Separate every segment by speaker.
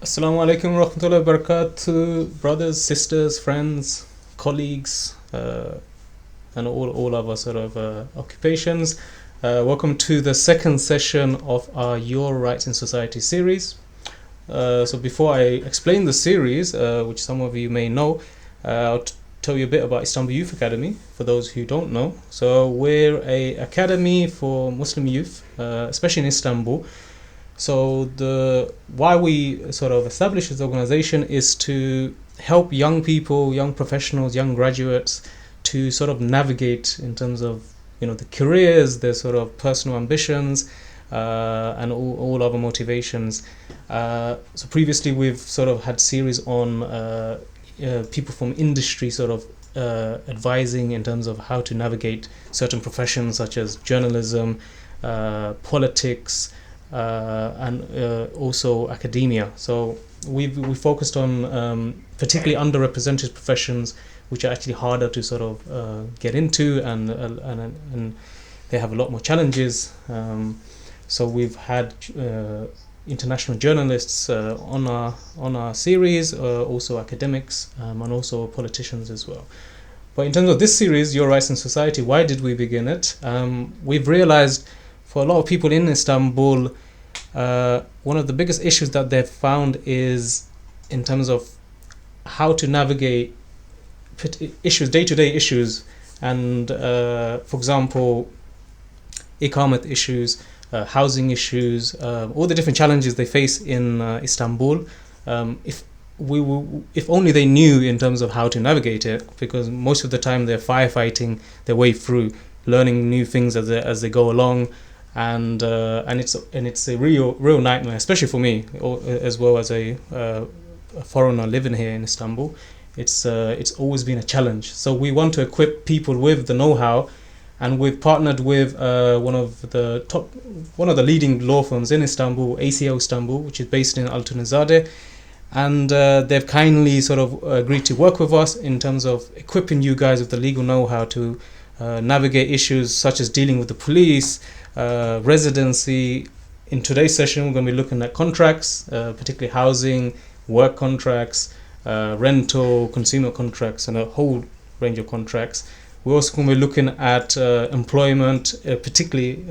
Speaker 1: Assalamu alaikum warahmatullahi wabarakatuh, brothers, sisters, friends, colleagues, and all of our sort of occupations. Welcome to the second session of our Your Rights in Society series. So before I explain the series, which some of you may know, I'll tell you a bit about Istanbul Youth Academy for those who don't know. So we're a academy for Muslim youth, especially in Istanbul. So why we sort of established this organization is to help young people, young professionals, young graduates to sort of navigate in terms of the careers, their sort of personal ambitions, and all other motivations. So previously we've sort of had series on people from industry sort of advising in terms of how to navigate certain professions such as journalism, politics, and also academia. So we focused on particularly underrepresented professions, which are actually harder to sort of get into, and they have a lot more challenges. So we've had international journalists on our series, also academics, and also politicians as well. But in terms of this series, Your Rights in Society, why did we begin it? We've realized for a lot of people in Istanbul, one of the biggest issues that they've found is in terms of how to navigate issues, day-to-day issues, and for example, ikamet issues, housing issues, all the different challenges they face in Istanbul. If only they knew in terms of how to navigate it, because most of the time they're firefighting their way through, learning new things as they go along. And it's a real nightmare, especially for me, as well as a foreigner living here in Istanbul. It's always been a challenge. So we want to equip people with the know-how, and we've partnered with one of the leading law firms in Istanbul, ACL Istanbul, which is based in Altunizade, and they've kindly sort of agreed to work with us in terms of equipping you guys with the legal know-how to navigate issues such as dealing with the police, residency. In today's session, we're going to be looking at contracts, particularly housing, work contracts, rental, consumer contracts, and a whole range of contracts. We're also going to be looking at employment, particularly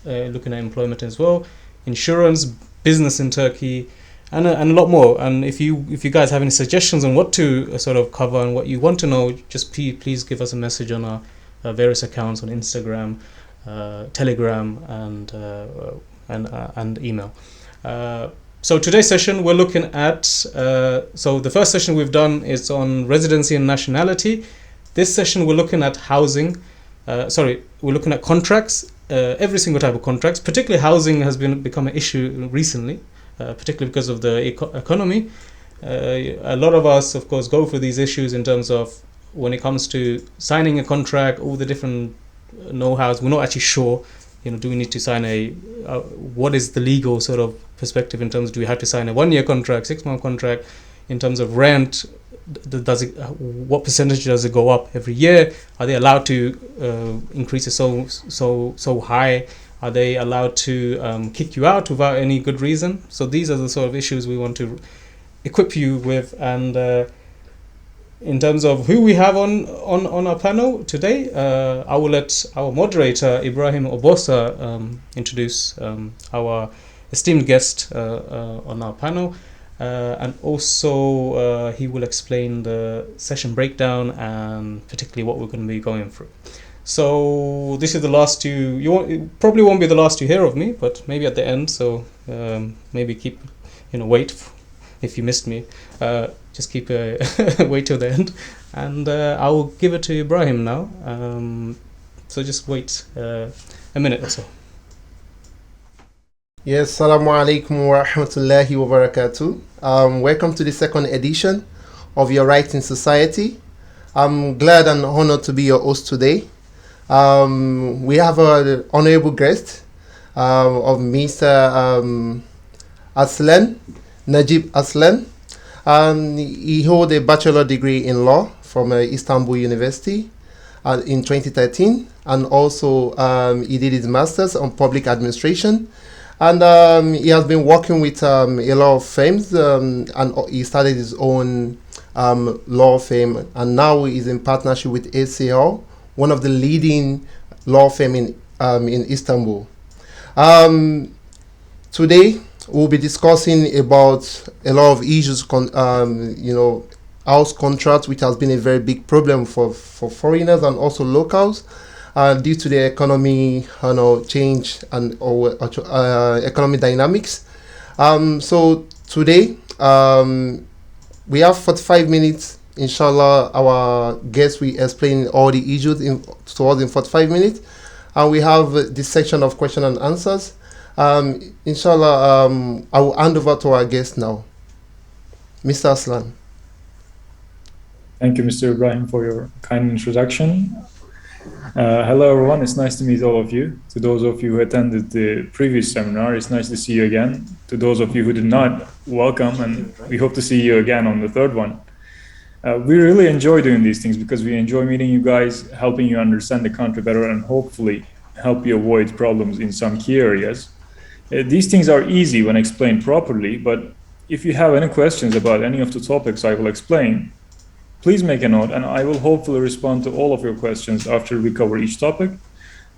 Speaker 1: looking at employment as well, insurance, business in Turkey, and a lot more. And if you guys have any suggestions on what to sort of cover and what you want to know, just please give us a message on our various accounts on Instagram, Telegram, and email. So today's session we're looking at, so the first session we've done is on residency and nationality. This session we're looking at housing, we're looking at contracts, every single type of contracts. Particularly housing has become an issue recently, particularly because of the economy. A lot of us, of course, go for these issues in terms of when it comes to signing a contract, all the different know-hows. We're not actually sure, do we need to sign what is the legal sort of perspective in terms of, do we have to sign a 1-year contract, 6-month contract? In terms of rent, what percentage does it go up every year? Are they allowed to increase it so high? Are they allowed to kick you out without any good reason? So these are the sort of issues we want to equip you with. And in terms of who we have on our panel today, I will let our moderator Ibrahim Obosa introduce our esteemed guest on our panel, and also he will explain the session breakdown and particularly what we're going to be going through. So this is the last you probably won't be the last to hear of me, but maybe at the end. So maybe keep wait if you missed me. Just keep wait till the end, and I will give it to Ibrahim now. So just wait a minute or so.
Speaker 2: Yes, Assalamu alaikum wa rahmatullahi wa barakatuh. Welcome to the second edition of Your Rights in Society. I'm glad and honored to be your host today. We have an honorable guest of Mr. Arslan, Necip Arslan. He holds a bachelor degree in law from Istanbul University in 2013, and also he did his master's on public administration And he has been working with a lot of firms, and he started his own law firm, and now he's in partnership with ACL, one of the leading law firm in Istanbul. Today we'll be discussing about a lot of issues, house contracts, which has been a very big problem for foreigners and also locals, due to the economy, change and economic dynamics. So today we have 45 minutes. Inshallah, our guest will explain all the issues to us in 45 minutes, and we have this section of question and answers. Inshallah, I will hand over to our guest now, Mr. Arslan.
Speaker 3: Thank you, Mr. Ibrahim, for your kind introduction. Hello, everyone. It's nice to meet all of you. To those of you who attended the previous seminar, it's nice to see you again. To those of you who did not, welcome, and we hope to see you again on the third one. We really enjoy doing these things because we enjoy meeting you guys, helping you understand the country better, and hopefully help you avoid problems in some key areas. These things are easy when explained properly, but if you have any questions about any of the topics I will explain, please make a note, and I will hopefully respond to all of your questions after we cover each topic.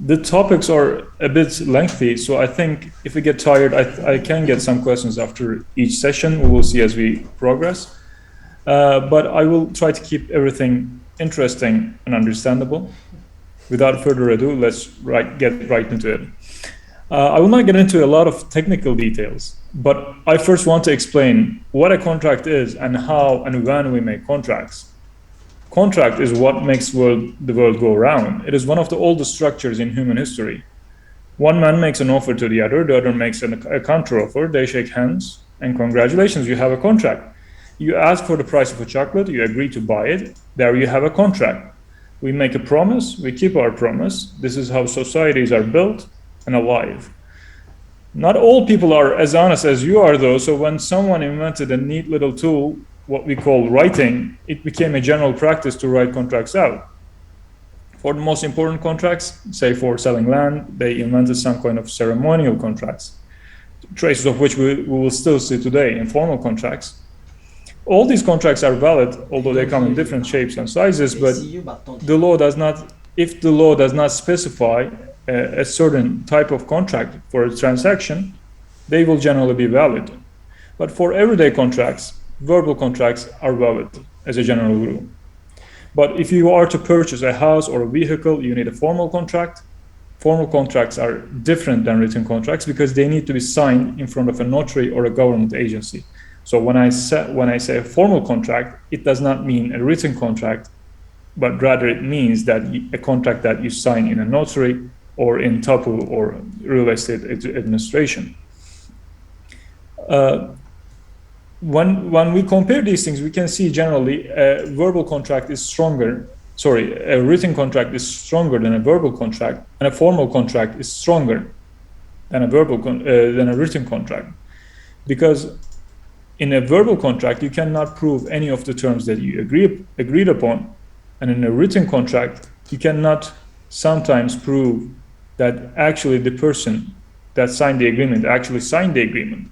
Speaker 3: The topics are a bit lengthy, so I think if we get tired, I can get some questions after each session. We will see as we progress. But I will try to keep everything interesting and understandable. Without further ado, let's get right into it. I will not get into a lot of technical details, but I first want to explain what a contract is and how and when we make contracts. Contract is what makes the world go around. It is one of the oldest structures in human history. One man makes an offer to the other makes a counter offer, they shake hands, and congratulations, you have a contract. You ask for the price of a chocolate, you agree to buy it, there you have a contract. We make a promise, we keep our promise. This is how societies are built and alive. Not all people are as honest as you are, though, so when someone invented a neat little tool, what we call writing, it became a general practice to write contracts out. For the most important contracts, say for selling land, they invented some kind of ceremonial contracts, traces of which we will still see today, informal contracts. All these contracts are valid, although they come in different shapes and sizes, but the law does not, if the law does not specify a certain type of contract for a transaction, they will generally be valid. But for everyday contracts, verbal contracts are valid as a general rule. But if you are to purchase a house or a vehicle, you need a formal contract. Formal contracts are different than written contracts because they need to be signed in front of a notary or a government agency. So when I say a formal contract, it does not mean a written contract, but rather it means that a contract that you sign in a notary or in TAPU or real estate administration. When we compare these things, we can see generally a written contract is stronger than a verbal contract, and a formal contract is stronger than a written contract. Because in a verbal contract, you cannot prove any of the terms that you agreed upon, and in a written contract, you cannot sometimes prove that actually the person that signed the agreement actually signed the agreement.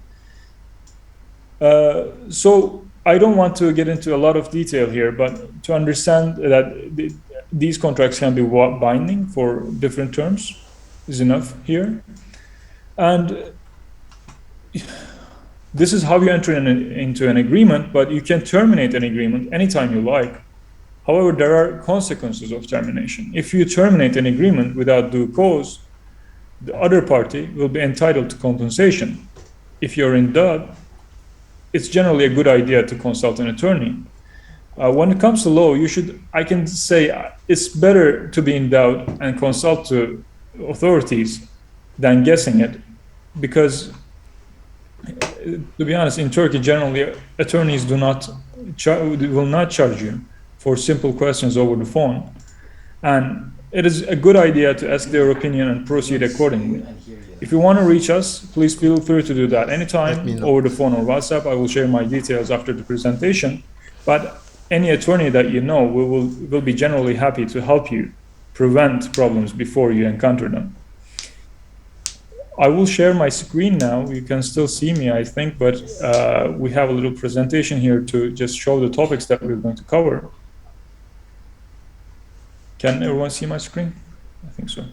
Speaker 3: So I don't want to get into a lot of detail here, but to understand that these contracts can be binding for different terms is enough here. And this is how you enter into an agreement, but you can terminate an agreement anytime you like. However, there are consequences of termination. If you terminate an agreement without due cause, the other party will be entitled to compensation. If you're in doubt, it's generally a good idea to consult an attorney. When it comes to law, I can say it's better to be in doubt and consult to authorities than guessing it, because to be honest, in Turkey, generally, attorneys will not charge you for simple questions over the phone. And it is a good idea to ask their opinion and proceed accordingly. If you want to reach us, please feel free to do that anytime over the phone or WhatsApp. I will share my details after the presentation. But any attorney that you know will be generally happy to help you prevent problems before you encounter them. I will share my screen now. You can still see me, I think, but we have a little presentation here to just show the topics that we're going to cover. Can everyone see my screen? I think so.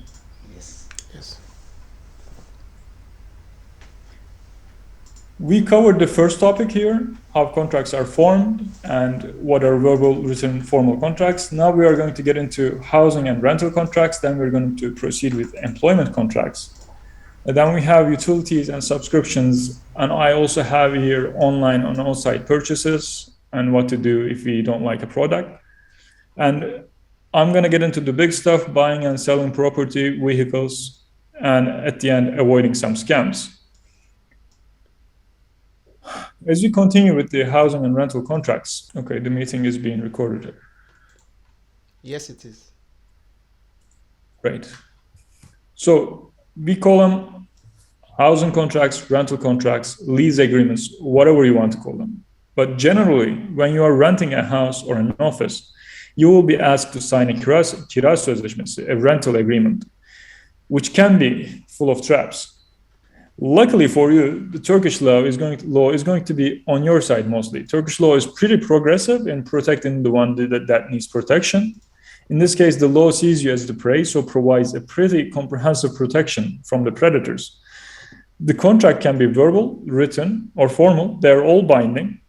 Speaker 2: Yes.
Speaker 3: We covered the first topic here, how contracts are formed and what are verbal, written, formal contracts. Now we are going to get into housing and rental contracts. Then we're going to proceed with employment contracts. And then we have utilities and subscriptions. And I also have here online and on-site purchases and what to do if we don't like a product. And I'm going to get into the big stuff, buying and selling property, vehicles, and at the end, avoiding some scams. As we continue with the housing and rental contracts, okay, the meeting is being recorded.
Speaker 2: Yes, it is.
Speaker 3: Right. So we call them housing contracts, rental contracts, lease agreements, whatever you want to call them. But generally, when you are renting a house or an office, you will be asked to sign a kira sözleşmesi, a rental agreement, which can be full of traps. Luckily for you, the Turkish law is going to be on your side mostly. Turkish law is pretty progressive in protecting the one that needs protection. In this case, the law sees you as the prey, so provides a pretty comprehensive protection from the predators. The contract can be verbal, written, or formal. They're all binding.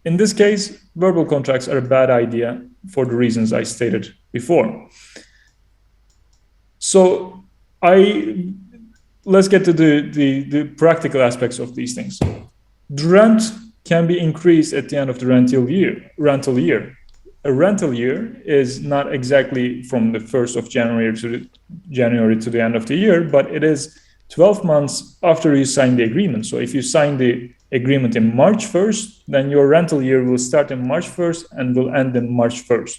Speaker 3: In this case, verbal contracts are a bad idea for the reasons I stated before. So let's get to the practical aspects of these things. The rent can be increased at the end of the rental year. A rental year is not exactly from the 1st of January to the end of the year, but it is 12 months after you sign the agreement. So if you sign the agreement in March 1st, then your rental year will start in March 1st and will end in March 1st.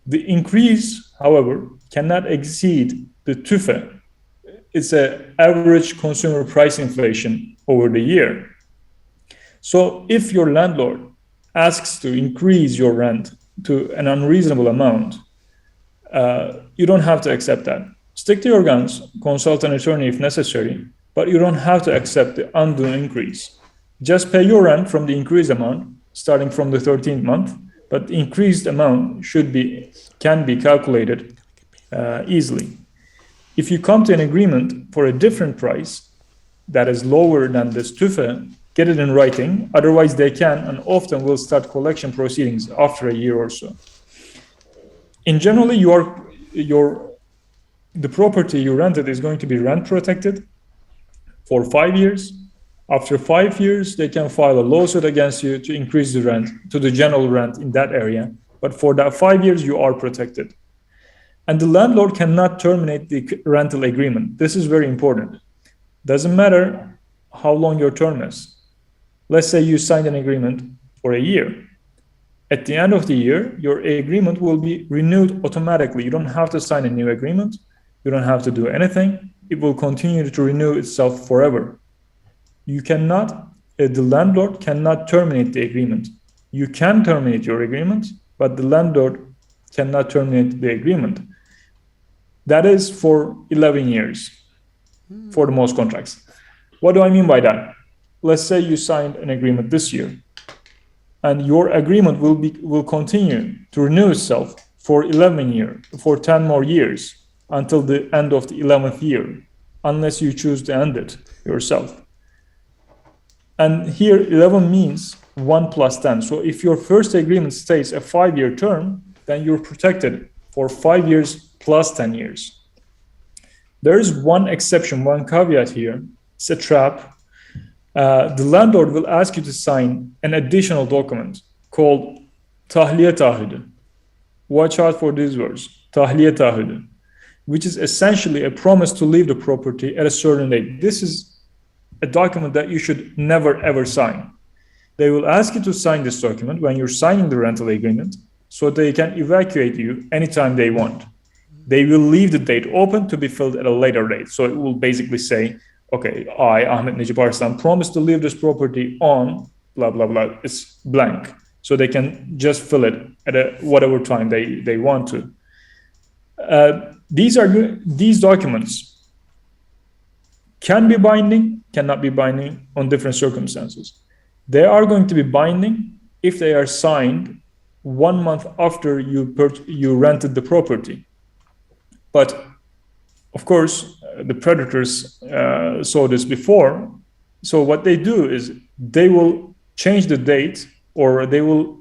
Speaker 3: The increase, however, cannot exceed the TÜFE. It's an average consumer price inflation over the year. So if your landlord asks to increase your rent to an unreasonable amount, you don't have to accept that. Stick to your guns, consult an attorney if necessary, but you don't have to accept the undue increase. Just pay your rent from the increased amount, starting from the 13th month, but the increased amount can be calculated easily. If you come to an agreement for a different price that is lower than this TÜFE, get it in writing. Otherwise, they can and often will start collection proceedings after a year or so. In generally, the property you rented is going to be rent protected for 5 years. After 5 years, they can file a lawsuit against you to increase the rent to the general rent in that area. But for that 5 years, you are protected. And the landlord cannot terminate the rental agreement. This is very important. Doesn't matter how long your term is. Let's say you signed an agreement for a year. At the end of the year, your agreement will be renewed automatically. You don't have to sign a new agreement. You don't have to do anything. It will continue to renew itself forever. The landlord cannot terminate the agreement. You can terminate your agreement, but the landlord cannot terminate the agreement. That is for 11 years for the most contracts. What do I mean by that? Let's say you signed an agreement this year, and your agreement will continue to renew itself for 10 more years until the end of the 11th year, unless you choose to end it yourself. And here 11 means 1 plus 10. So if your first agreement states a 5-year term, then you're protected for 5 years plus 10 years. There is one exception, one caveat here. It's a trap. The landlord will ask you to sign an additional document called tahliye taahhüdü. Watch out for these words, tahliye taahhüdü, which is essentially a promise to leave the property at a certain date. This is a document that you should never ever sign. They will ask you to sign this document when you're signing the rental agreement so they can evacuate you anytime they want. They will leave the date open to be filled at a later date. So it will basically say, okay, I, Ahmet, Necip, Arslan, promise to leave this property on blah, blah, blah. It's blank. So they can just fill it at whatever time they want to. These documents can be binding, cannot be binding on different circumstances. They are going to be binding if they are signed 1 month after you rented the property. But of course, the predators saw this before. So what they do is they will change the date, or they will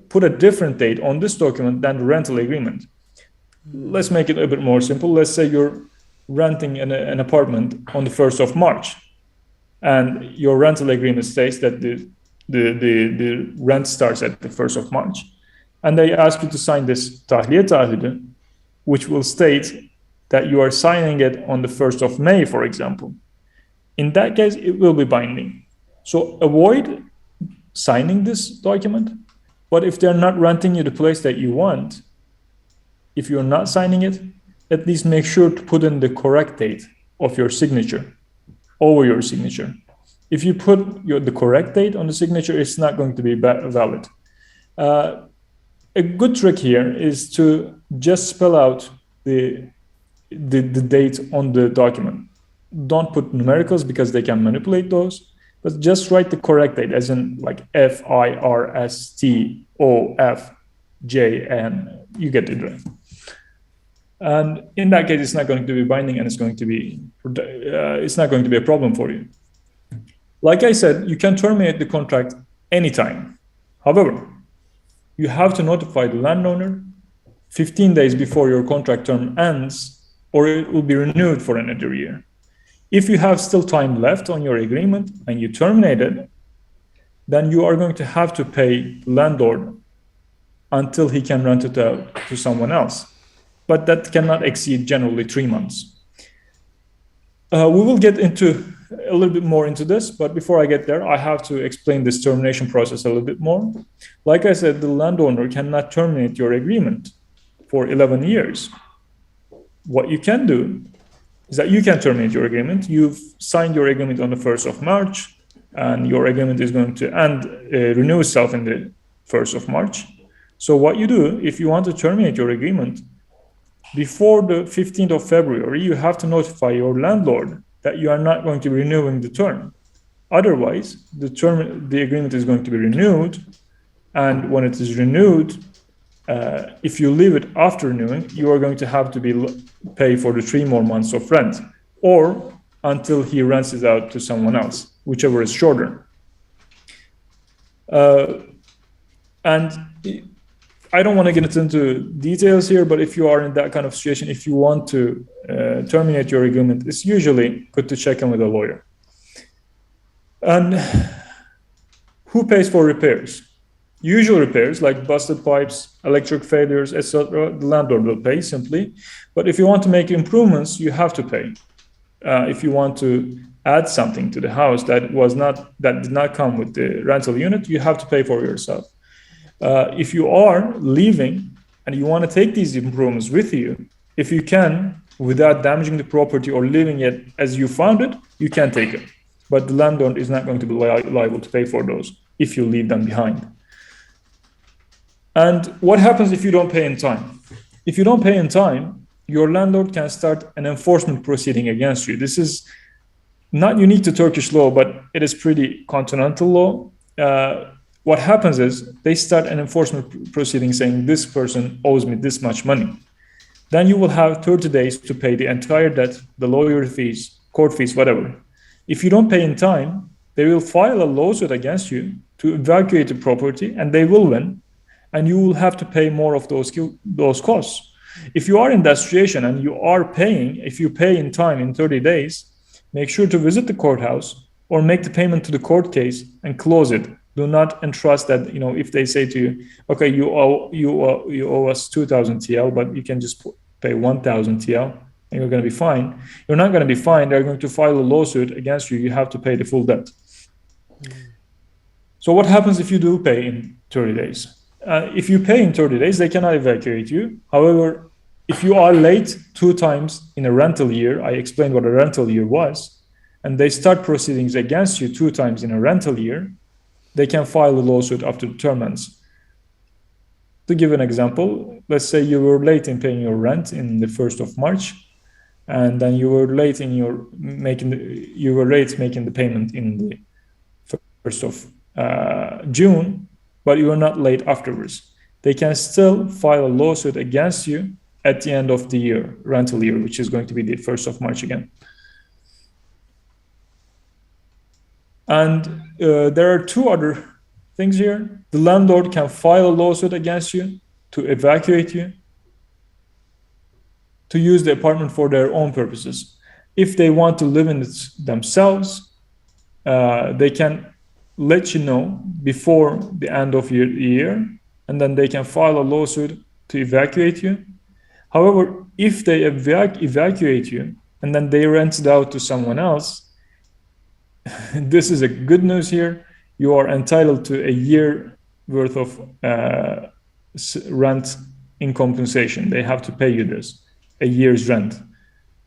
Speaker 3: put a different date on this document than the rental agreement. Let's make it a bit more simple. Let's say you're renting an apartment on the 1st of March, and your rental agreement states that the rent starts at the 1st of March. And they ask you to sign this tahliye taahhüdü, which will state that you are signing it on the 1st of May, for example. In that case, it will be binding. So avoid signing this document. But if they're not renting you the place that you want, if you're not signing it, at least make sure to put in the correct date of your signature over your signature. If you put the correct date on the signature, it's not going to be valid. A good trick here is to just spell out the date on the document. Don't put numericals because they can manipulate those, but just write the correct date, as in like FIRSTOFJ, and you get it right. And in that case, it's not going to be binding, and it's not going to be a problem for you. Like I said, you can terminate the contract anytime. However, you have to notify the landowner 15 days before your contract term ends, or it will be renewed for another year. If you have still time left on your agreement and you terminate it, then you are going to have to pay the landlord until he can rent it out to someone else. But that cannot exceed generally 3 months. We will get into a little bit more into this, but before I get there, I have to explain this termination process a little bit more. Like I said, the landowner cannot terminate your agreement for 11 years. What you can do is that you can terminate your agreement. You've signed your agreement on the 1st of March, and your agreement is going to renew itself in the 1st of March. So what you do, if you want to terminate your agreement, before the 15th of February, you have to notify your landlord that you are not going to be renewing the term. Otherwise, the agreement is going to be renewed, and when it is renewed, if you leave it after renewing, you are going to have to pay for the 3 more months of rent, or until he rents it out to someone else, whichever is shorter. And I don't want to get into details here, but if you are in that kind of situation, if you want to terminate your agreement, it's usually good to check in with a lawyer. And who pays for repairs? Usual repairs like busted pipes, electric failures, etc., the landlord will pay simply. But if you want to make improvements, you have to pay. If you want to add something to the house that did not come with the rental unit, you have to pay for yourself. If you are leaving and you want to take these improvements with you, if you can, without damaging the property or leaving it as you found it, you can take it. But the landlord is not going to be liable to pay for those if you leave them behind. And what happens if you don't pay in time? If you don't pay in time, your landlord can start an enforcement proceeding against you. This is not unique to Turkish law, but it is pretty continental law. What happens is they start an enforcement proceeding saying this person owes me this much money. Then you will have 30 days to pay the entire debt, the lawyer fees, court fees, whatever. If you don't pay in time, they will file a lawsuit against you to evacuate the property, and they will win, and you will have to pay more of those costs. If you are in that situation and you are paying, if you pay in time in 30 days, make sure to visit the courthouse or make the payment to the court case and close it. Do not entrust that, if they say to you, okay, you owe us 2,000 TL, but you can just pay 1,000 TL and you're going to be fine. You're not going to be fine. They're going to file a lawsuit against you. You have to pay the full debt. So what happens if you do pay in 30 days? If you pay in 30 days, they cannot evacuate you. However, if you are late 2 times in a rental year, I explained what a rental year was, and they start proceedings against you 2 times in a rental year, they can file a lawsuit after the term ends. To give an example, let's say you were late in paying your rent in the 1st of March, and then you were late making the payment in the 1st of June, but you were not late afterwards. They can still file a lawsuit against you at the end of the year, rental year, which is going to be the 1st of March again. And there are two other things here. The landlord can file a lawsuit against you to evacuate you, to use the apartment for their own purposes. If they want to live in it themselves, they can let you know before the end of your year, and then they can file a lawsuit to evacuate you. However, if they evacuate you and then they rent it out to someone else, this is a good news here. You are entitled to a year worth of rent in compensation. They have to pay you this, a year's rent,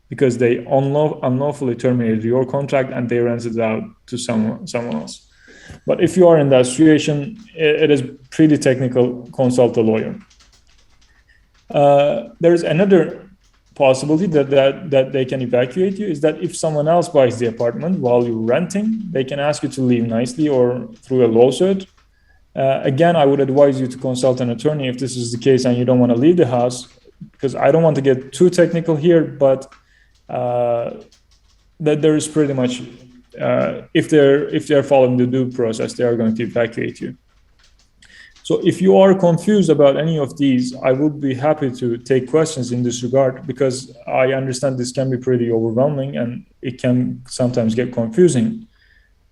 Speaker 3: because they unlawfully terminated your contract and they rented it out to someone else. But if you are in that situation, it is pretty technical. Consult a lawyer. There is another possibility that they can evacuate you, is that if someone else buys the apartment while you're renting, they can ask you to leave nicely or through a lawsuit. Again, I would advise you to consult an attorney if this is the case and you don't want to leave the house, because I don't want to get too technical here, but that there is pretty much, if they're following the due process, they are going to evacuate you. So if you are confused about any of these, I would be happy to take questions in this regard, because I understand this can be pretty overwhelming and it can sometimes get confusing.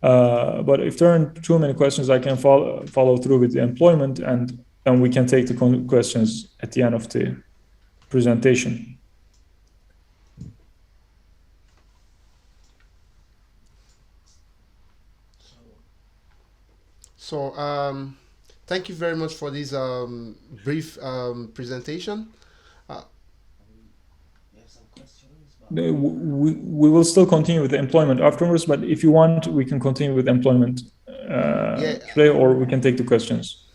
Speaker 3: But if there aren't too many questions, I can follow through with the employment, and then we can take the questions at the end of the presentation.
Speaker 2: So, thank you very much for this brief presentation.
Speaker 3: We will still continue with the employment afterwards, but if you want, we can continue with employment today, or we can take the questions.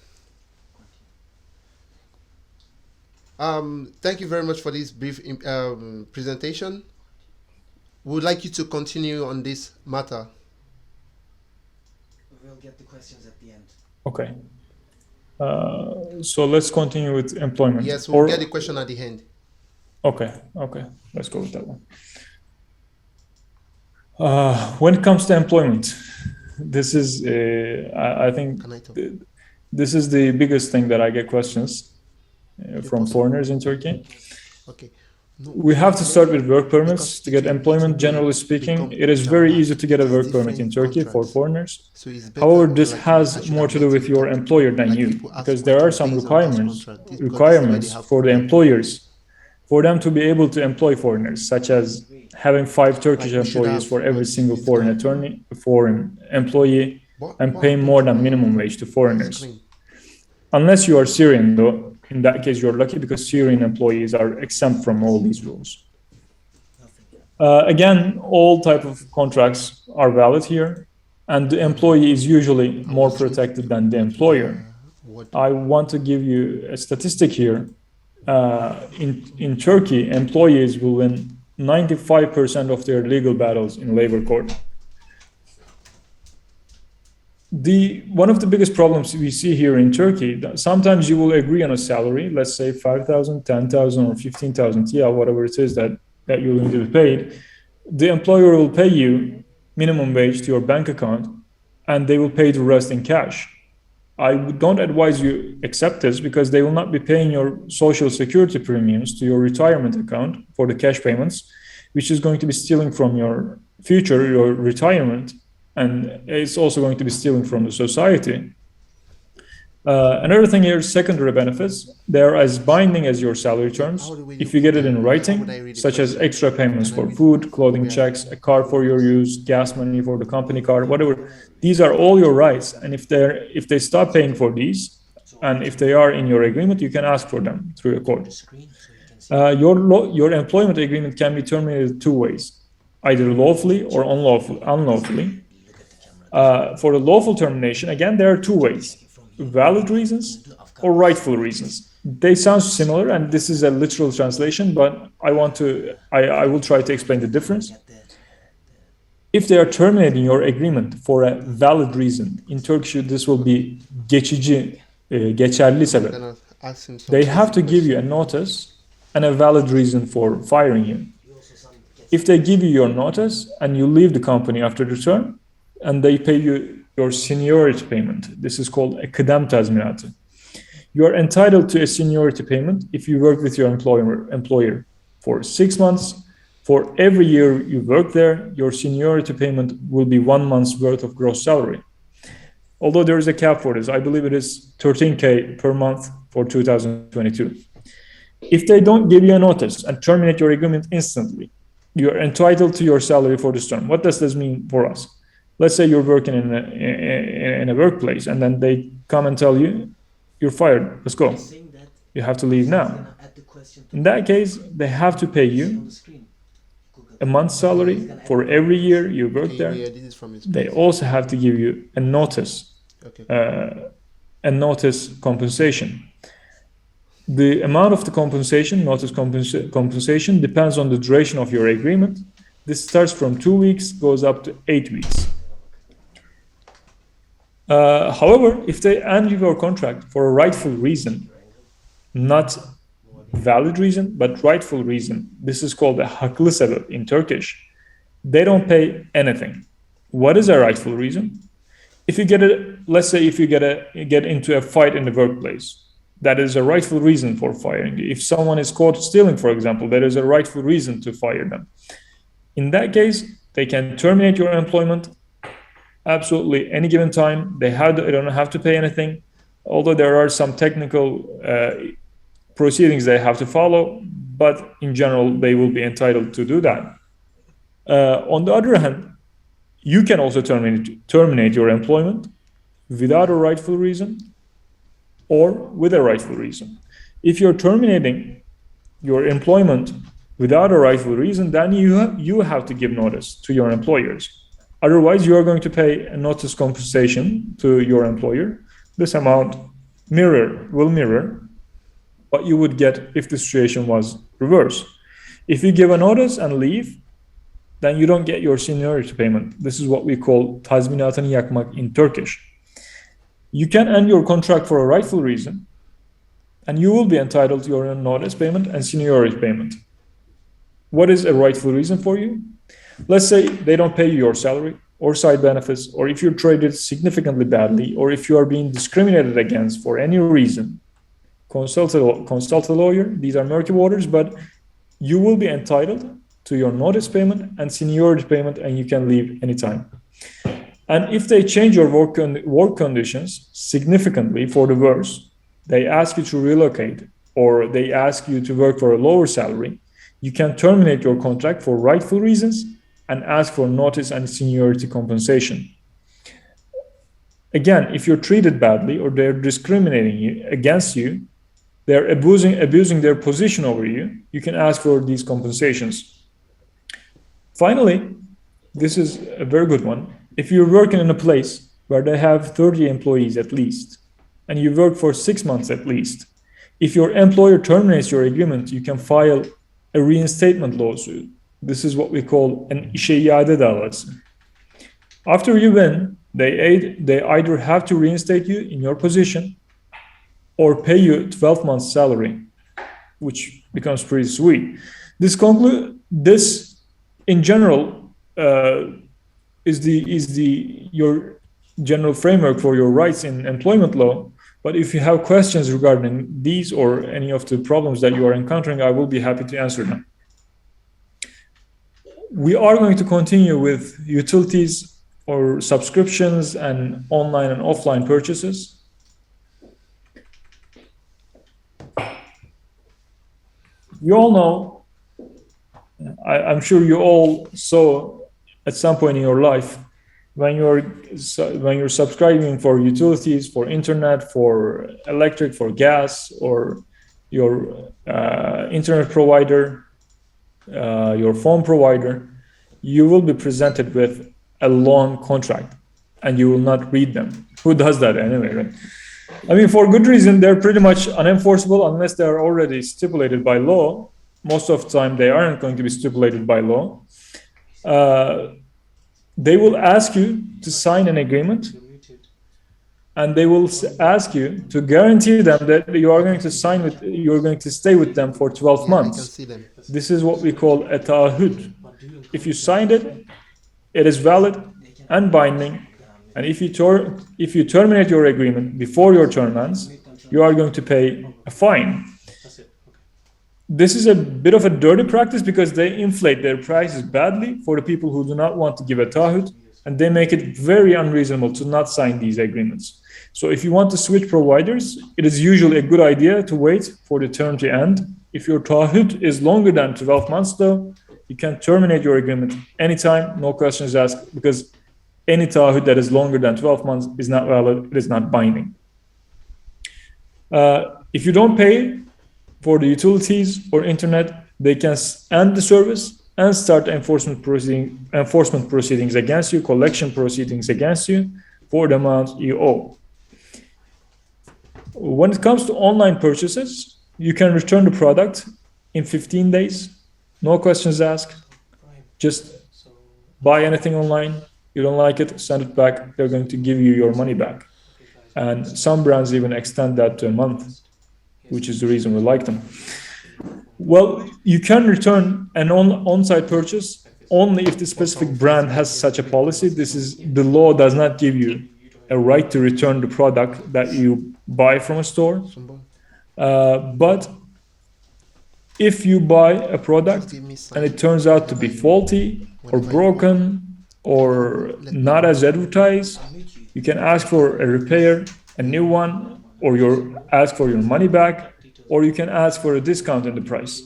Speaker 2: Thank you very much for this brief presentation. We would like you to continue on this matter.
Speaker 4: We'll get the questions at the end.
Speaker 3: Okay. So let's continue with employment.
Speaker 2: Yes, we'll get the question at the end.
Speaker 3: Okay, let's go with that one. When it comes to employment, this is, I think, this is the biggest thing that I get questions from foreigners in Turkey.
Speaker 2: Okay.
Speaker 3: We have to start with work permits to get employment. Generally speaking, it is very easy to get a work permit in Turkey for foreigners. However, this has more to do with your employer than you, because there are some requirements for the employers for them to be able to employ foreigners, such as having 5 Turkish employees for every single foreign employee, and paying more than minimum wage to foreigners. Unless you are Syrian, though, in that case you're lucky, because Syrian employees are exempt from all these rules. Again, all type of contracts are valid here, and the employee is usually more protected than the employer. I want to give you a statistic here. In Turkey, employees will win 95% of their legal battles in labor court. One of the biggest problems we see here in Turkey, sometimes you will agree on a salary, let's say 5,000, 10,000, or 15,000 TL, whatever it is that you're going to be paid. The employer will pay you minimum wage to your bank account, and they will pay the rest in cash. I don't advise you accept this, because they will not be paying your social security premiums to your retirement account for the cash payments, which is going to be stealing from your future, your retirement, and it's also going to be stealing from the society. Another thing here is secondary benefits. They are as binding as your salary terms if you get it in writing, such as extra payments for food, clothing checks, a car for your use, gas money for the company car, whatever. These are all your rights, and if they stop paying for these, and if they are in your agreement, you can ask for them through a court. Your employment agreement can be terminated 2 ways, either lawfully or unlawfully. For the lawful termination, again, there are 2 ways: valid reasons or rightful reasons. they sound similar, and this is a literal translation, but I will try to explain the difference. If they are terminating your agreement for a valid reason, in Turkish this will be geçerli sebep. They have to give you a notice and a valid reason for firing you. If they give you your notice and you leave the company after the term, and they pay you your seniority payment, this is called a kıdem tazminatı. You are entitled to a seniority payment if you work with your employer for 6 months. For every year you work there, your seniority payment will be 1 month's worth of gross salary. Although there is a cap for this, I believe it is 13K per month for 2022. If they don't give you a notice and terminate your agreement instantly, you are entitled to your salary for this term. What does this mean for us? Let's say you're working in a workplace, and then they come and tell you, you're fired, let's go. You have to leave now. In that case, they have to pay you a month's salary for every year you work there. They also have to give you a notice, compensation. The amount of the compensation, compensation, depends on the duration of your agreement. This starts from 2 weeks, goes up to 8 weeks. However, if they end your contract for a rightful reason, not valid reason, but rightful reason, this is called a haklı sebep in Turkish, they don't pay anything. What is a rightful reason? If you let's say if you get into a fight in the workplace, that is a rightful reason for firing you. If someone is caught stealing, for example, there is a rightful reason to fire them. In that case, they can terminate your employment absolutely any given time. They don't have to pay anything, although there are some technical proceedings they have to follow, but in general, they will be entitled to do that. On the other hand, you can also terminate your employment without a rightful reason or with a rightful reason. If you're terminating your employment without a rightful reason, then you have to give notice to your employers. Otherwise, you are going to pay a notice compensation to your employer. This amount will mirror what you would get if the situation was reversed. If you give a notice and leave, then you don't get your seniority payment. This is what we call tazminatını yakmak in Turkish. You can end your contract for a rightful reason, and you will be entitled to your notice payment and seniority payment. What is a rightful reason for you? Let's say they don't pay you your salary or side benefits, or if you're treated significantly badly, or if you are being discriminated against for any reason. Consult a lawyer. These are murky waters, but you will be entitled to your notice payment and seniority payment, and you can leave anytime. And if they change your work conditions significantly for the worse, they ask you to relocate, or they ask you to work for a lower salary, you can terminate your contract for rightful reasons and ask for notice and seniority compensation. Again, if you're treated badly or they're discriminating against you, they're abusing their position over you, you can ask for these compensations. Finally, this is a very good one. If you're working in a place where they have 30 employees at least, and you work for 6 months at least, if your employer terminates your agreement, you can file a reinstatement lawsuit. This is what we call an işe iade davası. After you win, they either have to reinstate you in your position or pay you 12 months salary, which becomes pretty sweet. This in general is your general framework for your rights in employment law. But if you have questions regarding these or any of the problems that you are encountering, I will be happy to answer them. We are going to continue with utilities or subscriptions and online and offline purchases. You all know, I'm sure you all saw at some point in your life, when you're subscribing for utilities, for internet, for electric, for gas, or your internet provider, your phone provider, you will be presented with a long contract and you will not read them. Who does that anyway, right? I mean, for good reason, they're pretty much unenforceable unless they are already stipulated by law. Most of the time, they aren't going to be stipulated by law. They will ask you to sign an agreement, and they will ask you to guarantee them that you're going to stay with them for 12 months. This is what we call a ta'ahud. If you signed it, it is valid and binding. And if you terminate your agreement before your term ends, you are going to pay a fine. This is a bit of a dirty practice because they inflate their prices badly for the people who do not want to give a ta'ahud, and they make it very unreasonable to not sign these agreements. So if you want to switch providers, it is usually a good idea to wait for the term to end. If your ta'ahud is longer than 12 months though, you can terminate your agreement anytime, no questions asked, because any ta'ahud that is longer than 12 months is not valid, it is not binding. If you don't pay for the utilities or internet, they can end the service and start enforcement proceedings against you, collection proceedings against you for the amount you owe. When it comes to online purchases, you can return the product in 15 days, no questions asked. Just buy anything online. You don't like it, send it back. They're going to give you your money back. And some brands even extend that to a month, which is the reason we like them. Well, you can return an on-site purchase only if the specific brand has such a policy. The law does not give you a right to return the product that you buy from a store. But if you buy a product and it turns out to be faulty or broken, or not as advertised, you can ask for a repair, a new one, or ask for your money back, or you can ask for a discount in the price.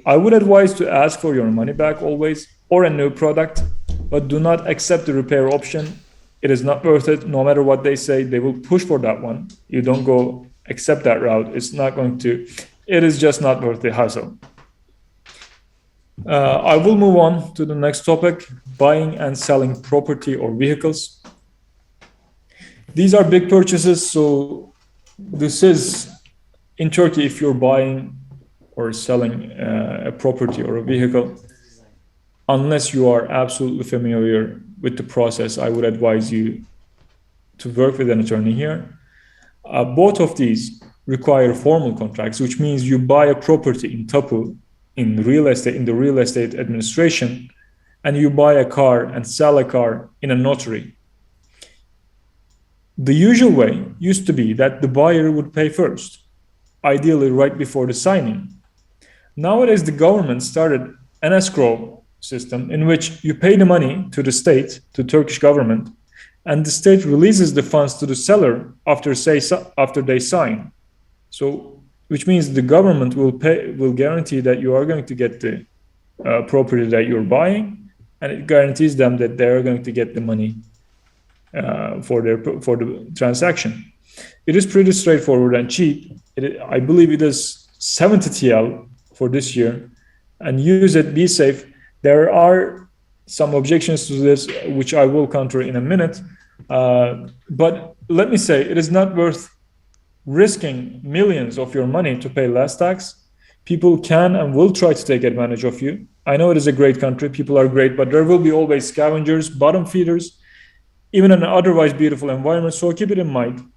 Speaker 3: I would advise to ask for your money back always, or a new product, but do not accept the repair option. It is not worth it. No matter what they say, they will push for that one. You don't go accept that route. It is just not worth the hassle. I will move on to the next topic, buying and selling property or vehicles. These are big purchases, so this is in Turkey, if you're buying or selling a property or a vehicle, unless you are absolutely familiar with the process, I would advise you to work with an attorney here. Both of these require formal contracts, which means you buy a property in tapu, in the real estate administration, and you buy a car and sell a car in a notary. The usual way used to be that the buyer would pay first, ideally right before the signing. Nowadays, the government started an escrow system in which you pay the money to the state, to Turkish government, and the state releases the funds to the seller after they sign. So, which means the government will guarantee that you are going to get the property that you're buying, and it guarantees them that they're going to get the money for the transaction. It is pretty straightforward and cheap. I believe it is 70 TL for this year, and use it, be safe. There are some objections to this, which I will counter in a minute. But let me say, it is not worth risking millions of your money to pay less tax. People can and will try to take advantage of you. I know it is a great country, people are great, but there will be always scavengers, bottom feeders, even in an otherwise beautiful environment. So keep it in mind.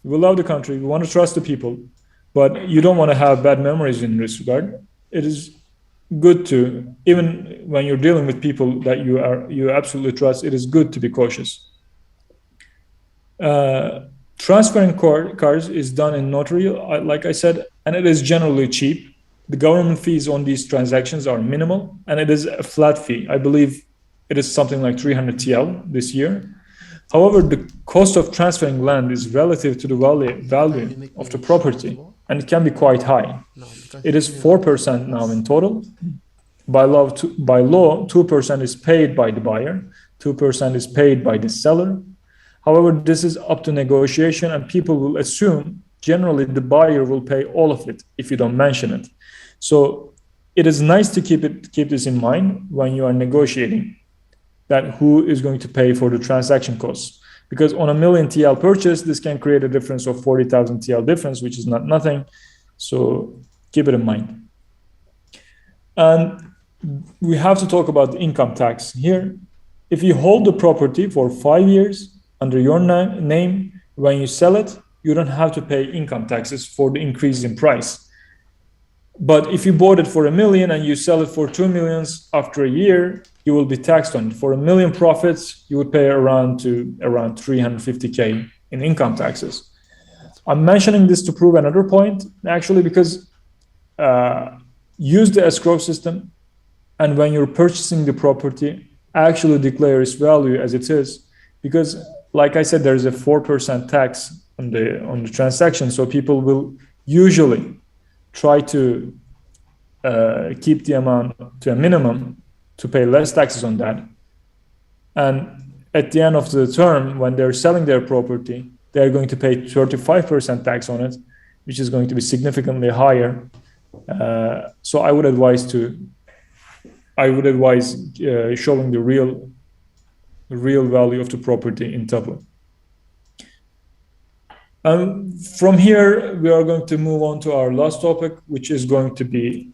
Speaker 3: We love the country, we want to trust the people, but you don't want to have bad memories in this regard. It is good to, even when you're dealing with people that you absolutely trust, it is good to be cautious. Transferring cars is done in notary, like I said, and it is generally cheap. The government fees on these transactions are minimal, and it is a flat fee. I believe it is something like 300 TL this year. However, the cost of transferring land is relative to the value of the property, and it can be quite high. It is 4% now in total. By law, 2% is paid by the buyer, 2% is paid by the seller. However, this is up to negotiation, and people will assume generally the buyer will pay all of it if you don't mention it. So it is nice to keep this in mind when you are negotiating, that who is going to pay for the transaction costs. Because on a million TL purchase, this can create a difference of 40,000 TL difference, which is not nothing. So keep it in mind. And we have to talk about the income tax here. If you hold the property for 5 years under your name, when you sell it, you don't have to pay income taxes for the increase in price. But if you bought it for $1 million and you sell it for 2 million after a year, you will be taxed on it. For $1 million profits, you would pay around 350K in income taxes. I'm mentioning this to prove another point, actually, because use the escrow system, and when you're purchasing the property, actually declare its value as it is, because, like I said, there's a 4% tax on the transaction, so people will usually try to keep the amount to a minimum to pay less taxes on that. And at the end of the term, when they're selling their property, they're going to pay 35% tax on it, which is going to be significantly higher. So I would advise showing the real value of the property in tableau. From here, we are going to move on to our last topic, which is going to be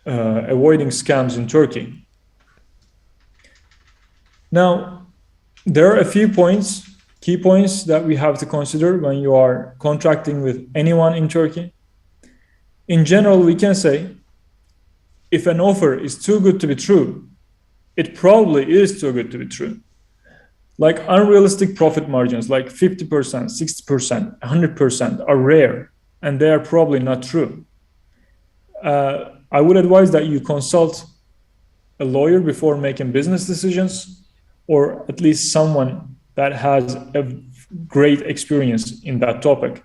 Speaker 3: avoiding scams in Turkey. Now, there are a few key points that we have to consider when you are contracting with anyone in Turkey. In general, we can say, if an offer is too good to be true, it probably is too good to be true. Like unrealistic profit margins, like 50%, 60%, 100% are rare, and they are probably not true. I would advise that you consult a lawyer before making business decisions, or at least someone that has a great experience in that topic.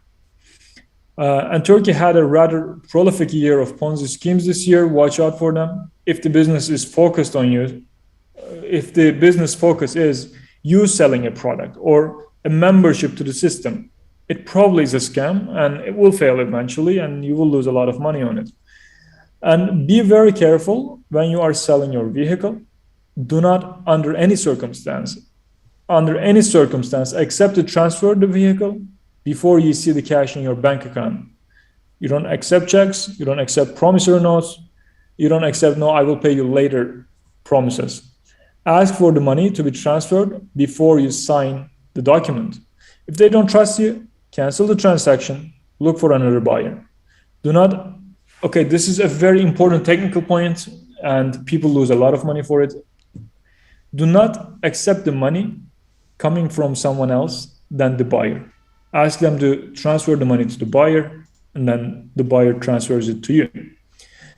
Speaker 3: And Turkey had a rather prolific year of Ponzi schemes this year. Watch out for them. If the business is focused on you, if the business focus is you selling a product or a membership to the system, it probably is a scam and it will fail eventually and you will lose a lot of money on it. And be very careful when you are selling your vehicle. Do not, under any circumstance, accept to transfer the vehicle before you see the cash in your bank account. You don't accept checks, you don't accept promissory notes, you don't accept, no, I will pay you later promises. Ask for the money to be transferred before you sign the document. If they don't trust you, cancel the transaction, look for another buyer. Do not, okay, this is a very important technical point and people lose a lot of money for it. Do not accept the money coming from someone else than the buyer. Ask them to transfer the money to the buyer and then the buyer transfers it to you.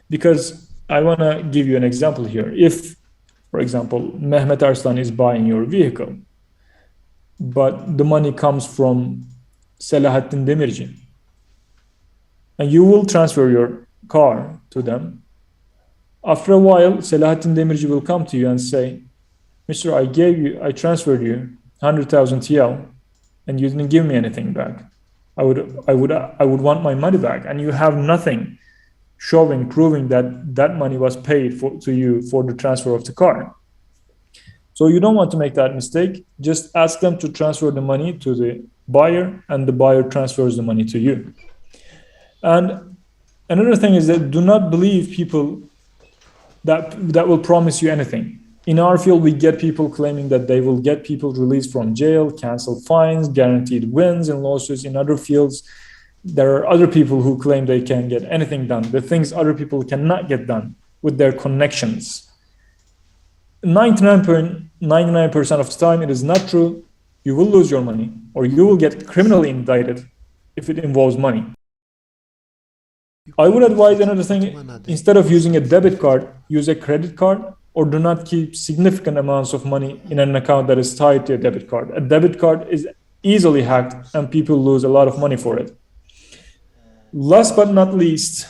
Speaker 3: Because I want to give you an example here. If, for example, Mehmet Arslan is buying your vehicle, but the money comes from Selahattin Demirci, and you will transfer your car to them. After a while, Selahattin Demirci will come to you and say, Mr. I transferred you 100,000 TL and you didn't give me anything back. I would want my money back, and you have nothing proving that that money was paid to you for the transfer of the car. So you don't want to make that mistake. Just ask them to transfer the money to the buyer, and the buyer transfers the money to you. And another thing is that do not believe people that will promise you anything. In our field, we get people claiming that they will get people released from jail, cancel fines, guaranteed wins in lawsuits. In other fields, there are other people who claim they can get anything done, the things other people cannot get done with their connections. 99% of the time, it is not true. You will lose your money, or you will get criminally indicted if it involves money. I would advise another thing, instead of using a debit card, use a credit card, or do not keep significant amounts of money in an account that is tied to a debit card. A debit card is easily hacked and people lose a lot of money for it. Last but not least,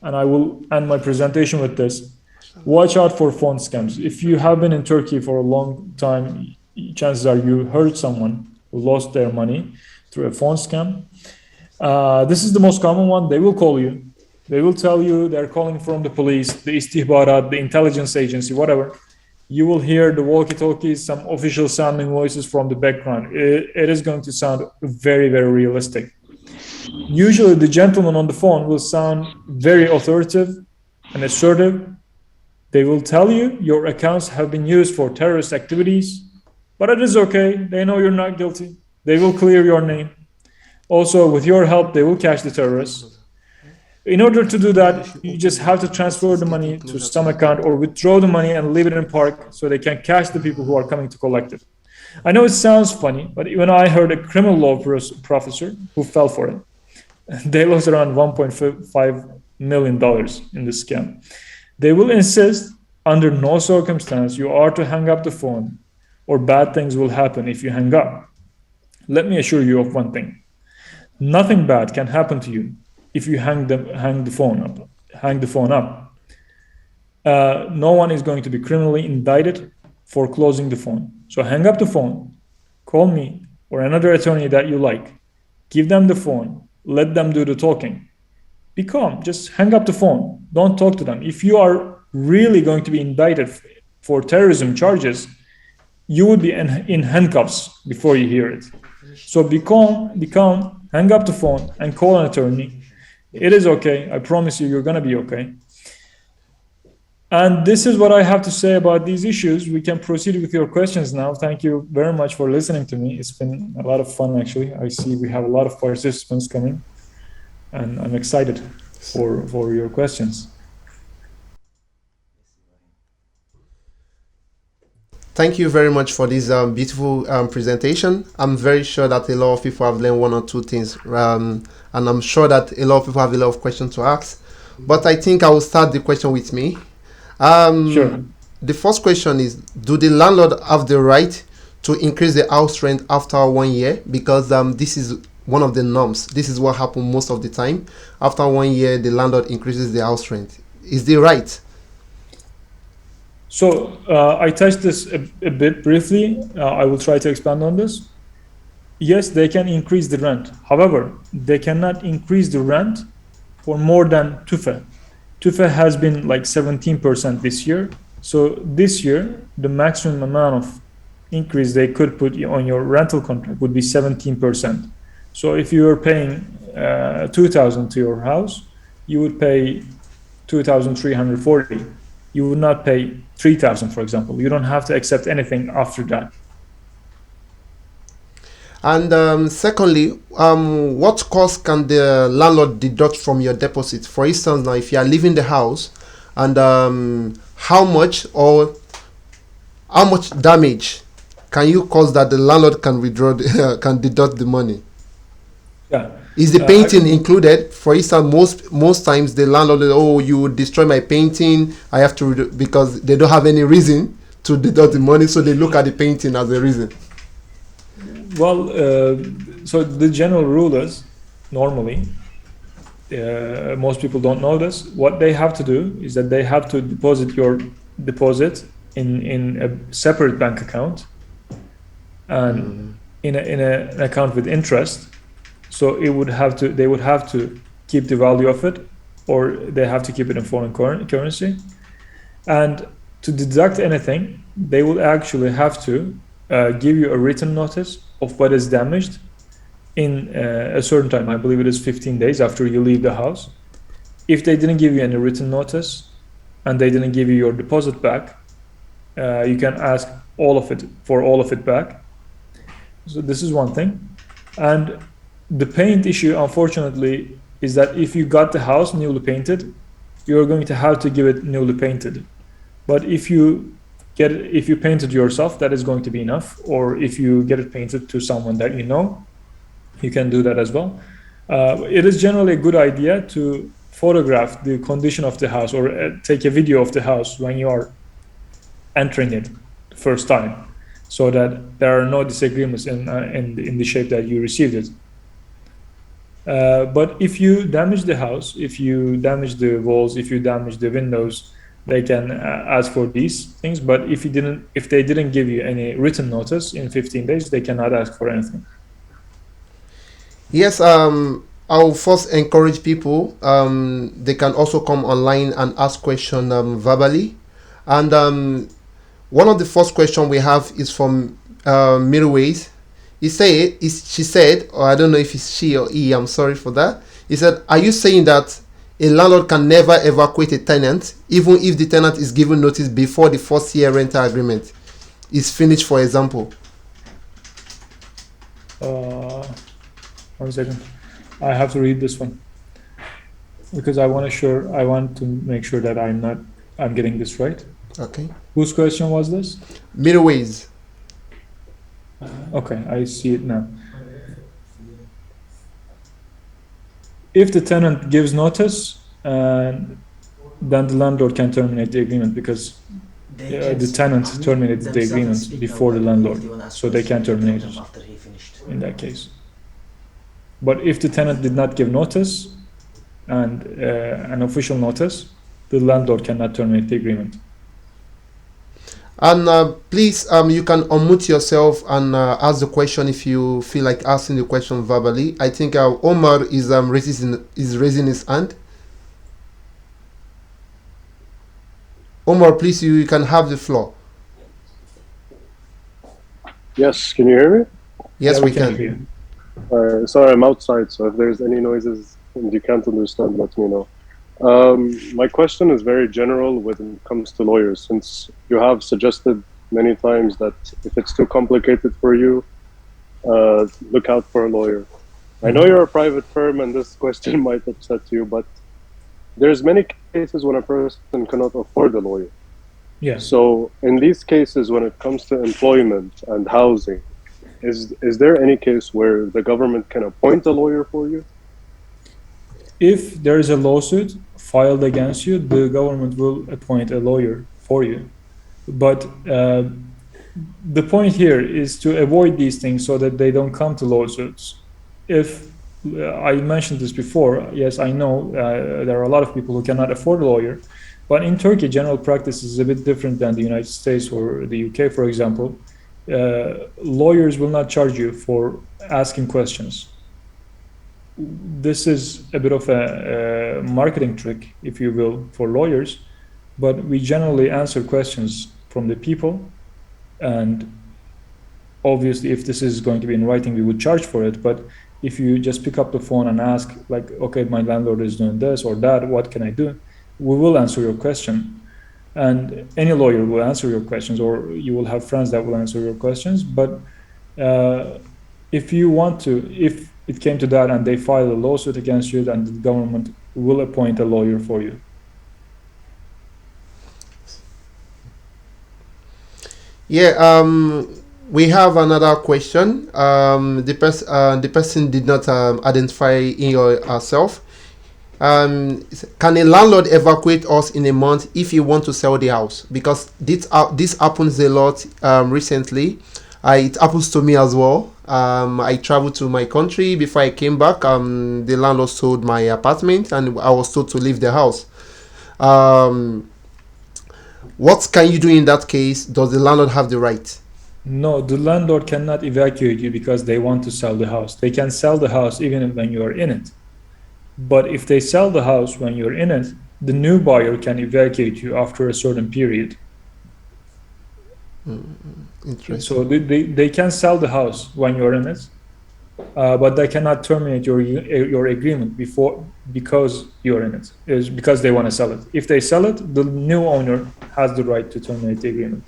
Speaker 3: and I will end my presentation with this, watch out for phone scams. If you have been in Turkey for a long time, chances are you heard someone who lost their money through a phone scam. This is the most common one. They will call you. They will tell you they're calling from the police, the istihbarat, the intelligence agency, whatever. you will hear the walkie-talkies, some official sounding voices from the background. It is going to sound very, very realistic. Usually the gentleman on the phone will sound very authoritative and assertive. They will tell you your accounts have been used for terrorist activities, but it is okay. They know you're not guilty. They will clear your name. Also, with your help, they will catch the terrorists. In order to do that, you just have to transfer the money to some account or withdraw the money and leave it in park so they can catch the people who are coming to collect it. I know it sounds funny, but even I heard a criminal law professor who fell for it. They lost around $1.5 million in this scam. They will insist under no circumstance you are to hang up the phone or bad things will happen if you hang up. Let me assure you of one thing. Nothing bad can happen to you if you hang the phone up. No one is going to be criminally indicted for closing the phone. So hang up the phone, call me or another attorney that you like, give them the phone, let them do the talking. Be calm, just hang up the phone, don't talk to them. If you are really going to be indicted for terrorism charges, you would be in handcuffs before you hear it. So be calm, hang up the phone and call an attorney. It is okay. I promise you, you're going to be okay. And this is what I have to say about these issues. We can proceed with your questions now. Thank you very much for listening to me. It's been a lot of fun, actually. I see we have a lot of participants coming, and I'm excited for your questions.
Speaker 2: Thank you very much for this beautiful presentation. I'm very sure that a lot of people have learned one or two things, and I'm sure that a lot of people have a lot of questions to ask. But I think I will start the question with me.
Speaker 3: Sure.
Speaker 2: The first question is, do the landlord have the right to increase the house rent after 1 year? Because this is one of the norms. This is what happens most of the time. After 1 year, the landlord increases the house rent. Is the right?
Speaker 3: So I touched this a bit briefly. I will try to expand on this. Yes, they can increase the rent. However, they cannot increase the rent for more than TÜFE. TÜFE has been like 17% this year. So this year, the maximum amount of increase they could put on your rental contract would be 17%. So if you are paying 2,000 to your house, you would pay 2,340. You would not pay 3,000, for example. You don't have to accept anything after that.
Speaker 2: And secondly, what cost can the landlord deduct from your deposit? For instance, now if you are leaving the house, and how much damage can you cause that the landlord can can deduct the money?
Speaker 3: Yeah.
Speaker 2: Is the painting included? For instance, most times the landlord, you destroy my painting, I have to, because they don't have any reason to deduct the money, so they look at the painting as a reason.
Speaker 3: Well, so the general rule is, normally, most people don't know this, what they have to do is that they have to deposit your deposit in a separate bank account and in an account with interest. So they would have to keep the value of it, or they have to keep it in foreign currency. And to deduct anything, they will actually have to give you a written notice of what is damaged in a certain time. I believe it is 15 days after you leave the house. If they didn't give you any written notice and they didn't give you your deposit back, you can ask all of it back. So this is one thing. And the paint issue, unfortunately, is that if you got the house newly painted, you're going to have to give it newly painted. But if you paint it yourself, that is going to be enough. Or if you get it painted to someone that you know, you can do that as well. It is generally a good idea to photograph the condition of the house, or take a video of the house when you are entering it the first time, so that there are no disagreements in the shape that you received it. But if you damage the house, if you damage the walls, if you damage the windows, they can ask for these things. But if they didn't give you any written notice in 15 days, they cannot ask for anything.
Speaker 2: Yes, I'll first encourage people. They can also come online and ask questions verbally. And One of the first questions we have is from Mirways. She said, or I don't know if it's she or he, I'm sorry for that. He said, are you saying that a landlord can never evacuate a tenant, even if the tenant is given notice before the first year rental agreement is finished, for example?
Speaker 3: 1 second. I have to read this one because I want to make sure that I'm getting this right.
Speaker 2: Okay.
Speaker 3: Whose question was this?
Speaker 2: Mirways.
Speaker 3: Okay, I see it now. If the tenant gives notice, then the landlord can terminate the agreement because the tenant terminated the agreement before the landlord, so they can terminate it in that case. But if the tenant did not give notice and an official notice, the landlord cannot terminate the agreement.
Speaker 2: And please, you can unmute yourself and ask the question if you feel like asking the question verbally. I think Omar is raising his hand. Omar, please, you can have the floor.
Speaker 4: Yes, can you hear me?
Speaker 2: Yes,
Speaker 3: Yeah,
Speaker 2: we can.
Speaker 3: hear you.
Speaker 4: Sorry, I'm outside, so if there's any noises and you can't understand, let me know. My question is very general when it comes to lawyers, since you have suggested many times that if it's too complicated for you, look out for a lawyer. I know you're a private firm and this question might upset you, but there's many cases when a person cannot afford a lawyer.
Speaker 3: Yeah.
Speaker 4: So in these cases, when it comes to employment and housing, is there any case where the government can appoint a lawyer for you?
Speaker 3: If there is a lawsuit filed against you, the government will appoint a lawyer for you. But the point here is to avoid these things so that they don't come to lawsuits. If I mentioned this before, yes, I know there are a lot of people who cannot afford a lawyer, but in Turkey, general practice is a bit different than the United States or the UK, for example. Lawyers will not charge you for asking questions. This is a bit of a marketing trick, if you will, for lawyers, but we generally answer questions from the people, and obviously if this is going to be in writing, we would charge for it. But if you just pick up the phone and ask, like, okay, my landlord is doing this or that, what can I do? We will answer your question, and any lawyer will answer your questions, or you will have friends that will answer your questions. But if you want to, if it came to that and they file a lawsuit against you, then the government will appoint a lawyer for you.
Speaker 2: Yeah, we have another question. The person did not identify in herself. Can a landlord evacuate us in a month if you want to sell the house? Because this happens a lot recently. It happens to me as well. I traveled to my country. Before I came back, the landlord sold my apartment and I was told to leave the house. What can you do in that case? Does the landlord have the right?
Speaker 3: No, the landlord cannot evacuate you because they want to sell the house. They can sell the house even when you are in it. But if they sell the house when you're in it, the new buyer can evacuate you after a certain period.
Speaker 2: Interesting.
Speaker 3: So they can sell the house when you're in it, but they cannot terminate your agreement because you're in it. It's because they want to sell it. If they sell it, the new owner has the right to terminate the agreement.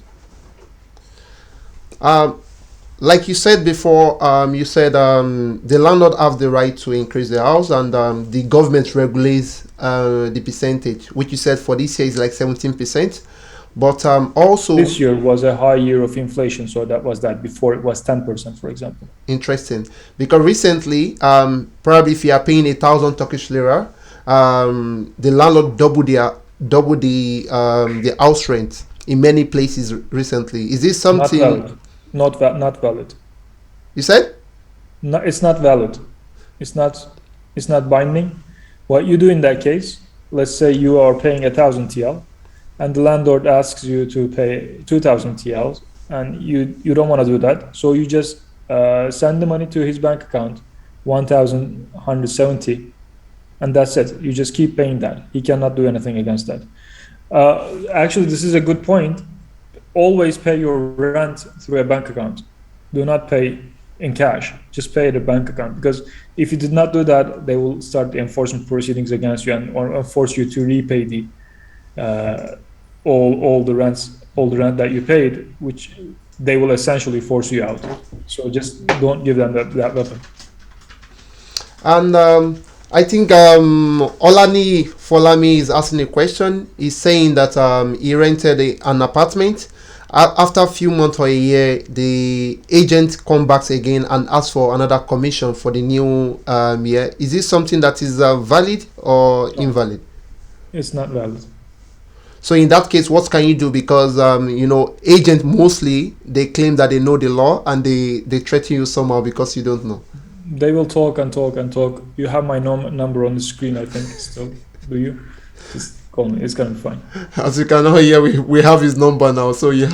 Speaker 2: Like you said before, you said the landlord have the right to increase the house, and the government regulates the percentage, which you said for this year is like 17%. But also
Speaker 3: this year was a high year of inflation, so that was that. Before it was 10%, for example.
Speaker 2: Interesting, because recently, probably if you are paying 1,000 Turkish lira, the landlord double the house rent in many places recently. Is this something?
Speaker 3: Not valid.
Speaker 2: You said?
Speaker 3: No, it's not valid. It's not binding. What you do in that case, let's say you are paying 1,000 TL, and the landlord asks you to pay 2,000 TL, and you don't want to do that, so you just send the money to his bank account, 1,170, and that's it. You just keep paying that. He cannot do anything against that. Actually, this is a good point. always pay your rent through a bank account. Do not pay in cash. Just pay the bank account, because if you did not do that, they will start the enforcement proceedings against you or force you to repay the all the rent that you paid, which they will essentially force you out. So just don't give them that weapon.
Speaker 2: And I think Olani Folami is asking a question. He's saying that he rented an apartment. After a few months or a year, the agent comes back again and asks for another commission for the new year. Is this something that is valid or invalid?
Speaker 3: It's not valid.
Speaker 2: So in that case, what can you do? Because agents mostly, they claim that they know the law and they threaten you somehow because you don't know.
Speaker 3: They will talk and talk and talk. You have my number on the screen, I think, still. Do you? Just call me. It's going to be fine.
Speaker 2: As you can hear, we have his number now. So yeah.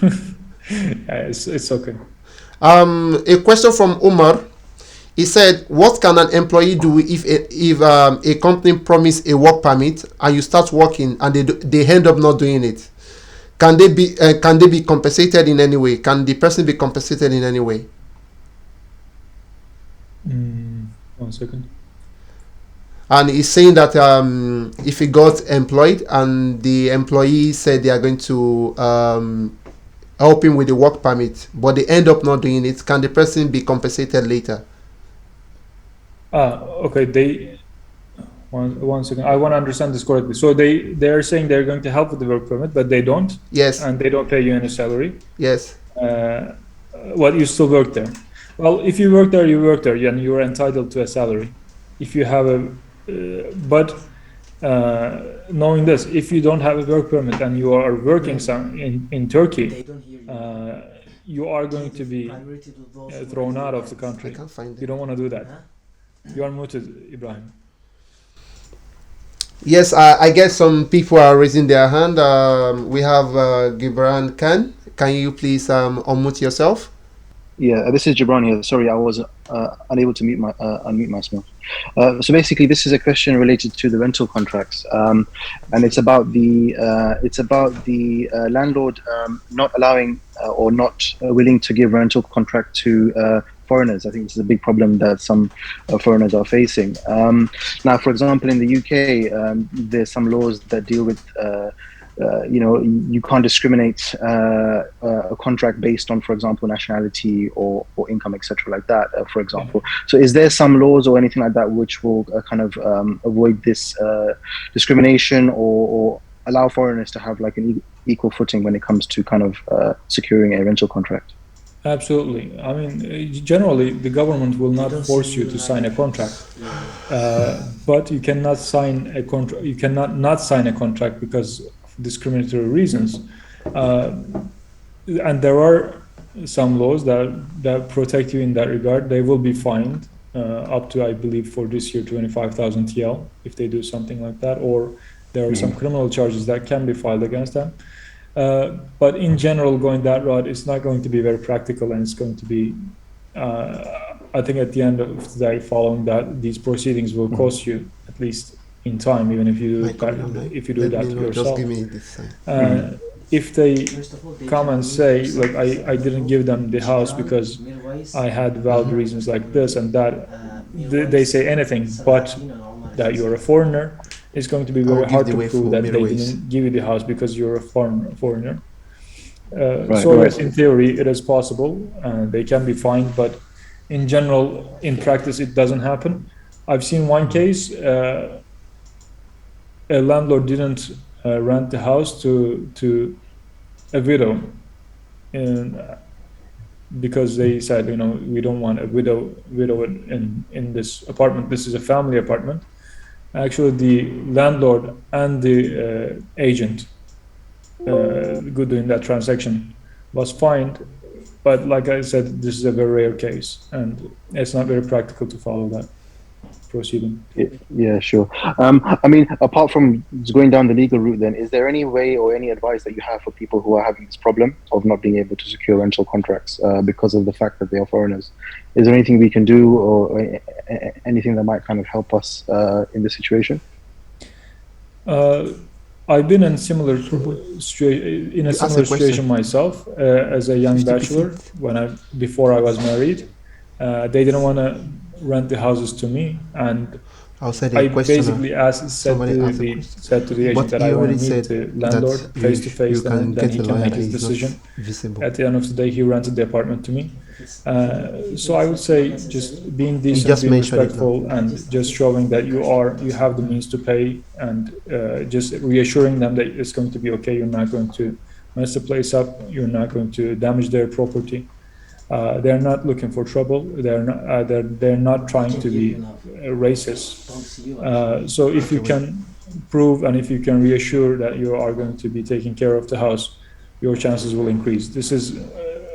Speaker 3: Yeah, it's okay.
Speaker 2: A question from Umar. He said, "What can an employee do if a company promise a work permit and you start working and they end up not doing it? Can they be compensated in any way? Can the person be compensated in any way?"
Speaker 3: 1 second.
Speaker 2: And he's saying that if he got employed and the employee said they are going to help him with the work permit, but they end up not doing it, can the person be compensated later?
Speaker 3: Okay. One second. I want to understand this correctly. So they are saying they're going to help with the work permit, but they don't.
Speaker 2: Yes.
Speaker 3: And they don't pay you any salary.
Speaker 2: Yes.
Speaker 3: You still work there. Well, if you work there, you work there, and you're entitled to a salary. If you have knowing this, if you don't have a work permit and you are working in Turkey, you are going to be thrown out of the country. You don't want to do that. You are muted, Ibrahim.
Speaker 2: Yes, I guess some people are raising their hand. We have Gibran Khan. Can you please unmute yourself?
Speaker 5: Yeah, this is Gibran here. Sorry, I was unable to unmute myself. So basically, this is a question related to the rental contracts, and it's about the landlord not allowing or not willing to give rental contract to foreigners. I think this is a big problem that some foreigners are facing. Now, for example, in the UK, there's some laws that deal with you can't discriminate a contract based on, for example, nationality or income, etc., like that, for example. So is there some laws or anything like that which will kind of avoid this discrimination or allow foreigners to have like an equal footing when it comes to kind of securing a rental contract?
Speaker 3: Absolutely. I mean, generally, the government will not force you to sign a contract, but you cannot sign a contract. You cannot not sign a contract because of discriminatory reasons, and there are some laws that protect you in that regard. They will be fined up to, I believe, for this year, 25,000 TL if they do something like that, or there are some criminal charges that can be filed against them. But in general, going that route is not going to be very practical, and it's going to be, I think, at the end of the day, following that, these proceedings will cost you, at least in time, even if you do that yourself. If they come and say, look, I didn't give them the house because I had valid reasons like this and that, they say anything but that you're a foreigner, it's going to be very hard to prove that they didn't give you the house because you're a foreigner. Yes, in theory, it is possible. They can be fined, but in general, in practice, it doesn't happen. I've seen one case, a landlord didn't rent the house to a widow, because they said, we don't want a widow in this apartment. This is a family apartment. Actually, the landlord and the agent doing that transaction was fined, but like I said, this is a very rare case, and it's not very practical to follow that proceeding.
Speaker 5: Yeah, sure. I mean, apart from going down the legal route, then, is there any way or any advice that you have for people who are having this problem of not being able to secure rental contracts because of the fact that they are foreigners? Is there anything we can do or anything that might kind of help us in this situation?
Speaker 3: I've been in similar situation myself as a young bachelor before I was married. They didn't want to rent the houses to me, and I basically said to the agent that I want to meet the landlord face to face, and then he can make his decision. At the end of the day, he rented the apartment to me. So I would say just being decent, being respectful, and just showing that you have the means to pay, and just reassuring them that it's going to be okay. You're not going to mess the place up. You're not going to damage their property. They're not looking for trouble. They're not trying to be racist. So if you can prove and if you can reassure that you are going to be taking care of the house, your chances will increase. This is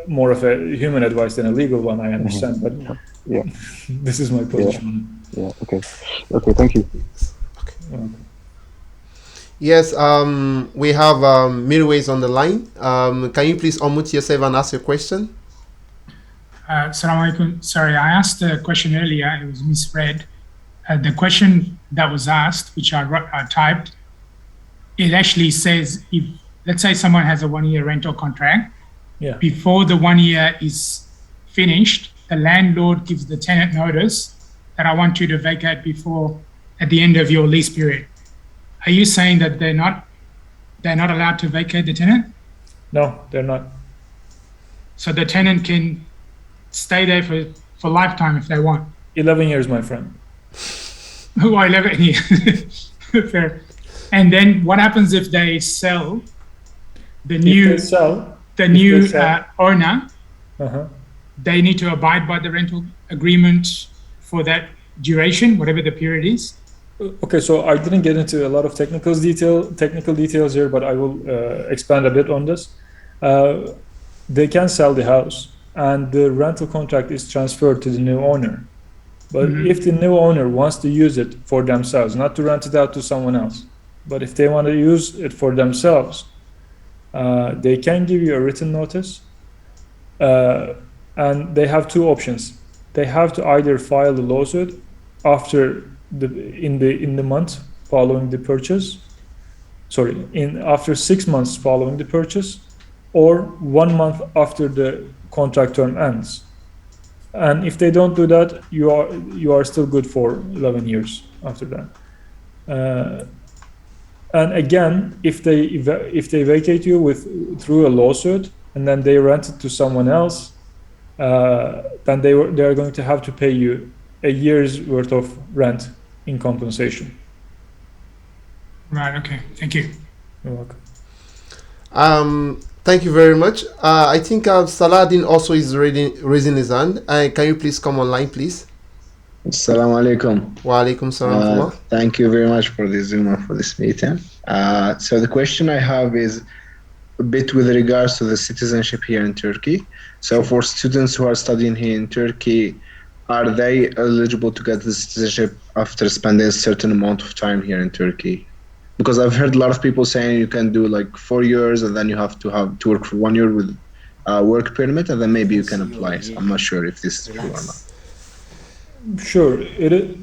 Speaker 3: more of a human advice than a legal one, I understand, but this is my position.
Speaker 5: Yeah. Okay. Thank you.
Speaker 2: Okay. Yes. We have Mirwais on the line. Can you please unmute yourself and ask your question?
Speaker 6: Assalamu alaikum. Sorry, I asked a question earlier. It was misread. The question that was asked, which I typed, it actually says if, let's say, someone has a 1-year rental contract.
Speaker 3: Yeah.
Speaker 6: Before the 1 year is finished, the landlord gives the tenant notice that I want you to vacate at the end of your lease period. Are you saying that they're not allowed to vacate the tenant?
Speaker 3: No, they're not.
Speaker 6: So the tenant can stay there for lifetime if they want.
Speaker 3: 11 years, my friend.
Speaker 6: Who are 11 years? Fair. And then what happens if they sell the new owner? They need to abide by the rental agreement for that duration, whatever the period is.
Speaker 3: Okay, so I didn't get into a lot of technical details here, but I will expand a bit on this. They can sell the house, and the rental contract is transferred to the new owner. But if the new owner wants to use it for themselves, not to rent it out to someone else, but if they want to use it for themselves, they can give you a written notice, and they have two options. They have to either file the lawsuit after in the month following the purchase, after 6 months following the purchase, or 1 month after the contract term ends. And if they don't do that, you are still good for 11 years after that. And again, if they vacate you through a lawsuit and then they rent it to someone else, then they are going to have to pay you a year's worth of rent in compensation.
Speaker 6: Right. Okay. Thank you.
Speaker 3: You're welcome.
Speaker 2: Thank you very much. I think Saladin also is raising his hand. Can you please come online, please?
Speaker 7: Assalamu alaikum.
Speaker 2: Wa alaikum salam.
Speaker 7: Thank you very much for this Zoom and for this meeting. So the question I have is a bit with regards to the citizenship here in Turkey. So for students who are studying here in Turkey, are they eligible to get the citizenship after spending a certain amount of time here in Turkey? Because I've heard a lot of people saying you can do like 4 years and then you have to work for 1 year with a work permit and then maybe you can apply. So I'm not sure if this is true or not.
Speaker 3: Sure. The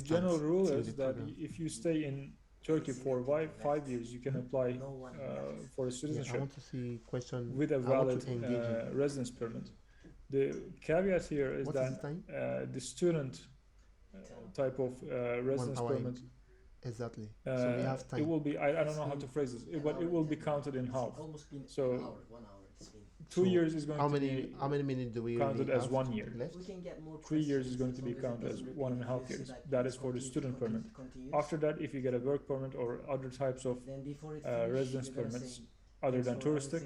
Speaker 3: general rule is that if you stay in Turkey for 5 years, you can apply for a citizenship with a valid residence permit. The caveat here is that the student type of residence permit,
Speaker 2: exactly. So we have time.
Speaker 3: it will be, I don't know how to phrase this, but it will be counted in half. So 2 years is going to be
Speaker 2: how many minutes do we
Speaker 3: counted as 1 year.
Speaker 2: Left?
Speaker 3: 3 years is going to be counted as 1.5 years. That is for the student permit. After that, if you get a work permit or other types of residence permits, other than touristic,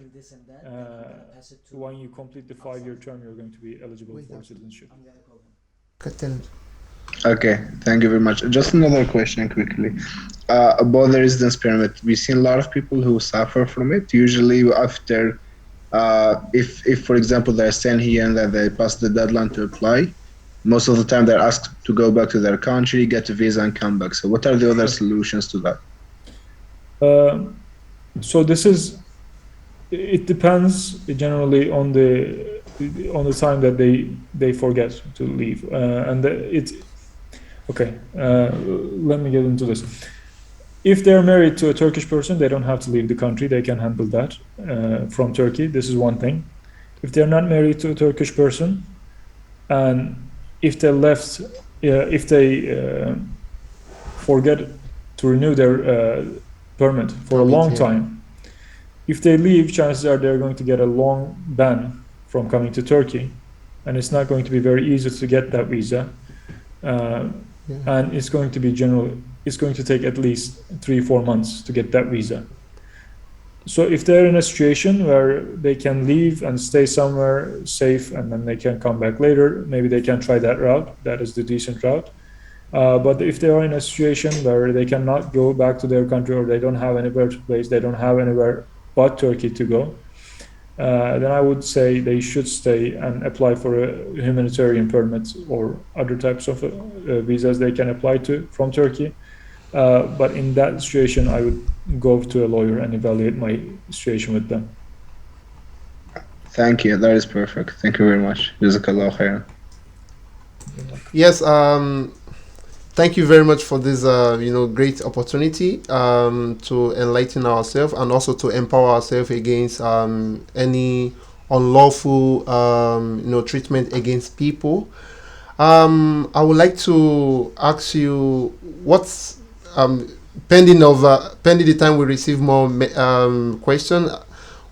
Speaker 3: when you complete the 5-year term, you're going to be eligible for citizenship.
Speaker 7: Okay, thank you very much. Just another question quickly about the residence permit. We've seen a lot of people who suffer from it. Usually after, if for example they're staying here and that they pass the deadline to apply, most of the time they're asked to go back to their country, get a visa, and come back. So what are the other solutions to that?
Speaker 3: So it depends generally on the time that they forget to leave, and let me get into this. If they're married to a Turkish person, they don't have to leave the country. They can handle that from Turkey. This is one thing. If they're not married to a Turkish person, and if they left, if they forget to renew their permit for a long time, if they leave, chances are they're going to get a long ban from coming to Turkey, and it's not going to be very easy to get that visa, and it's going to be it's going to take at least 3-4 months to get that visa. So if they're in a situation where they can leave and stay somewhere safe and then they can come back later, maybe they can try that route. That is the decent route. But if they are in a situation where they cannot go back to their country, or they don't have anywhere to place, they don't have anywhere but Turkey to go, then I would say they should stay and apply for a humanitarian permit or other types of visas they can apply to from Turkey. But in that situation, I would go to a lawyer and evaluate my situation with them.
Speaker 7: Thank you. That is perfect. Thank you very much. Jazakallah khairan.
Speaker 2: Yes. Thank you very much for this, great opportunity to enlighten ourselves and also to empower ourselves against any unlawful, treatment against people. I would like to ask you, what's pending the time we receive more question,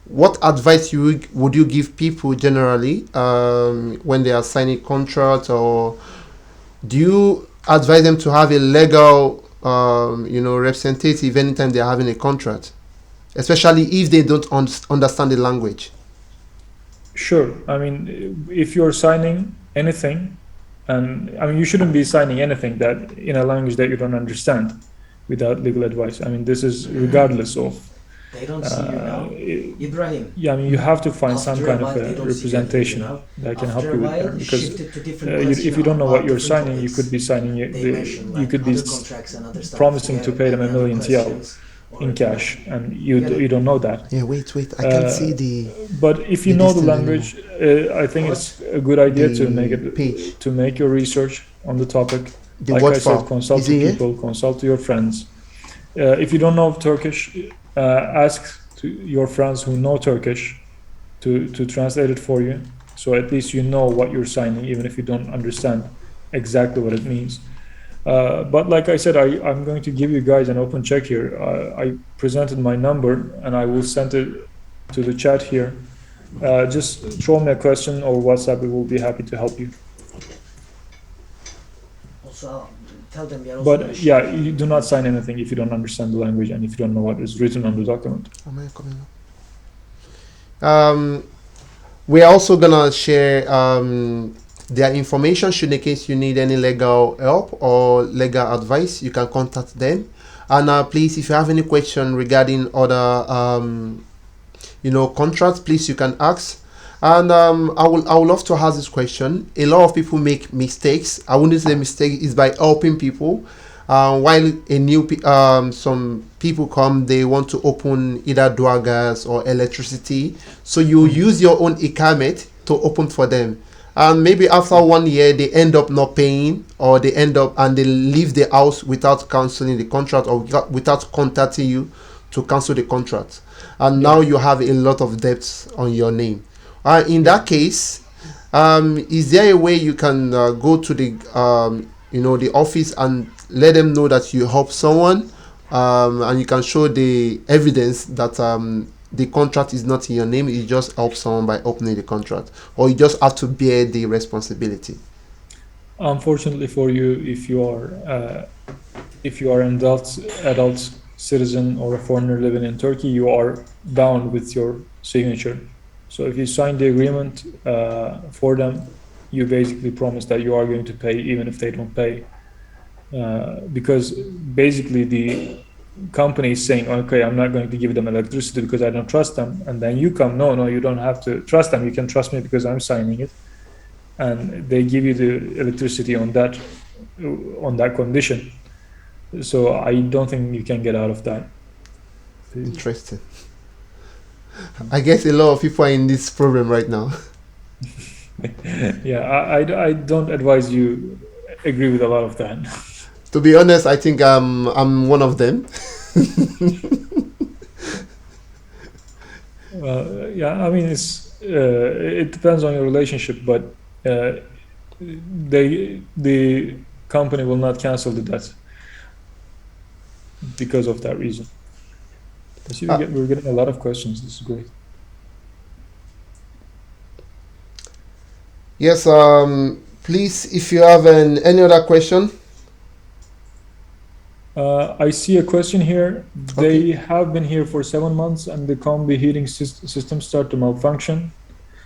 Speaker 2: what advice would you give people generally when they are signing contracts, or do you advise them to have a legal representative anytime they're having a contract, especially if they don't understand the language?
Speaker 3: Sure. I mean, if you're signing anything, and I mean, you shouldn't be signing anything that in a language that you don't understand without legal advice. I mean, this is regardless of.
Speaker 8: They don't see you now, Ibrahim.
Speaker 3: Yeah, I mean, you have to find some
Speaker 8: After
Speaker 3: kind
Speaker 8: a
Speaker 3: of
Speaker 8: while, they don't see
Speaker 3: representation
Speaker 8: you now.
Speaker 3: that can
Speaker 8: After
Speaker 3: help you
Speaker 8: a
Speaker 3: with
Speaker 8: while,
Speaker 3: that. Because
Speaker 8: shifted to different
Speaker 3: if you don't know what you're
Speaker 8: different
Speaker 3: signing, you
Speaker 8: topics.
Speaker 3: could be signing
Speaker 8: They mention,
Speaker 3: you
Speaker 8: like,
Speaker 3: could be
Speaker 8: other contracts and other stuff.
Speaker 3: promising
Speaker 8: Do
Speaker 3: to
Speaker 8: you
Speaker 3: pay
Speaker 8: have
Speaker 3: them $1 million
Speaker 8: any
Speaker 3: TL
Speaker 8: questions?
Speaker 3: in cash, and you don't know that.
Speaker 2: Yeah, wait, I can't see the.
Speaker 3: But if you
Speaker 2: the
Speaker 3: know the
Speaker 2: distance
Speaker 3: language, I think it's a good idea to
Speaker 2: page.
Speaker 3: make your research on the topic.
Speaker 2: The
Speaker 3: Like
Speaker 2: word
Speaker 3: I said,
Speaker 2: file.
Speaker 3: consult
Speaker 2: Is
Speaker 3: to
Speaker 2: it here?
Speaker 3: people, consult to your friends. If you don't know Turkish, ask to your friends who know Turkish to translate it for you. So at least you know what you're signing, even if you don't understand exactly what it means. But like I said, I'm going to give you guys an open check here. I presented my number and I will send it to the chat here. Just throw me a question or WhatsApp. We will be happy to help you.
Speaker 8: Also, tell them we are also
Speaker 3: But yeah, you do not sign anything if you don't understand the language and if you don't know what is written on the document.
Speaker 2: We're also gonna share their information. Should in case you need any legal help or legal advice, you can contact them. And please, if you have any question regarding other contracts, please you can ask. And I would love to ask this question. A lot of people make mistakes. I wouldn't say mistake is by helping people. While some people come, they want to open either dual gas or electricity. So you use your own ikamet to open for them. And maybe after 1 year, they end up not paying, or they end up and they leave the house without cancelling the contract, or without contacting you to cancel the contract. And now you have a lot of debts on your name. In that case, is there a way you can go to the the office and let them know that you help someone, and you can show the evidence that the contract is not in your name, you just help someone by opening the contract, or you just have to bear the responsibility?
Speaker 3: Unfortunately for you, if you are an adult citizen or a foreigner living in Turkey, you are bound with your signature. So if you sign the agreement for them, you basically promise that you are going to pay even if they don't pay. Because basically the company is saying, okay, I'm not going to give them electricity because I don't trust them. And then you come, no, you don't have to trust them. You can trust me because I'm signing it. And they give you the electricity on that condition. So I don't think you can get out of that.
Speaker 2: Interesting. I guess a lot of people are in this problem right now.
Speaker 3: Yeah, I don't advise you agree with a lot of that.
Speaker 2: To be honest, I think I'm one of them.
Speaker 3: Yeah, I mean, it depends on your relationship, but the company will not cancel the debt because of that reason. I see we're getting a lot of questions. This is great.
Speaker 2: Yes, please, if you have any other question.
Speaker 3: I see a question here. They have been here for 7 months and the combi heating system start to malfunction.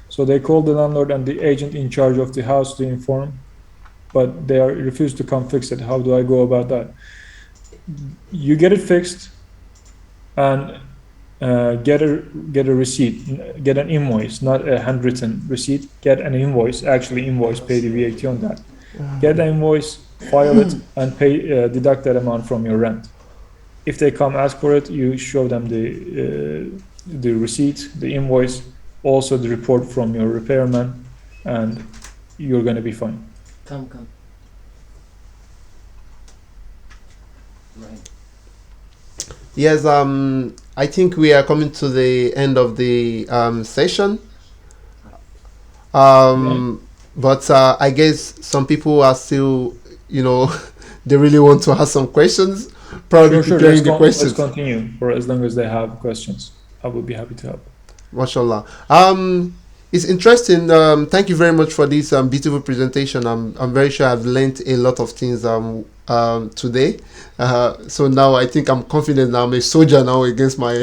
Speaker 3: So they called the landlord and the agent in charge of the house to inform, but they refused to come fix it. How do I go about that? You get it fixed and get a receipt, get an invoice, not a handwritten receipt. Get an invoice, actually invoice, pay the VAT on that. Get the invoice, file it, and pay deduct that amount from your rent. If they come ask for it, you show them the receipt, the invoice, also the report from your repairman, and you're going to be fine.
Speaker 8: Come. Right.
Speaker 2: Yes, I think we are coming to the end of the session. But I guess some people are still, they really want to ask some questions. Probably preparing the questions.
Speaker 3: Let's continue for as long as they have questions. I will be happy to help.
Speaker 2: MashaAllah. It's interesting. Thank you very much for this beautiful presentation. I'm very sure I've learned a lot of things today. So now I think I'm confident I'm a soldier now against my...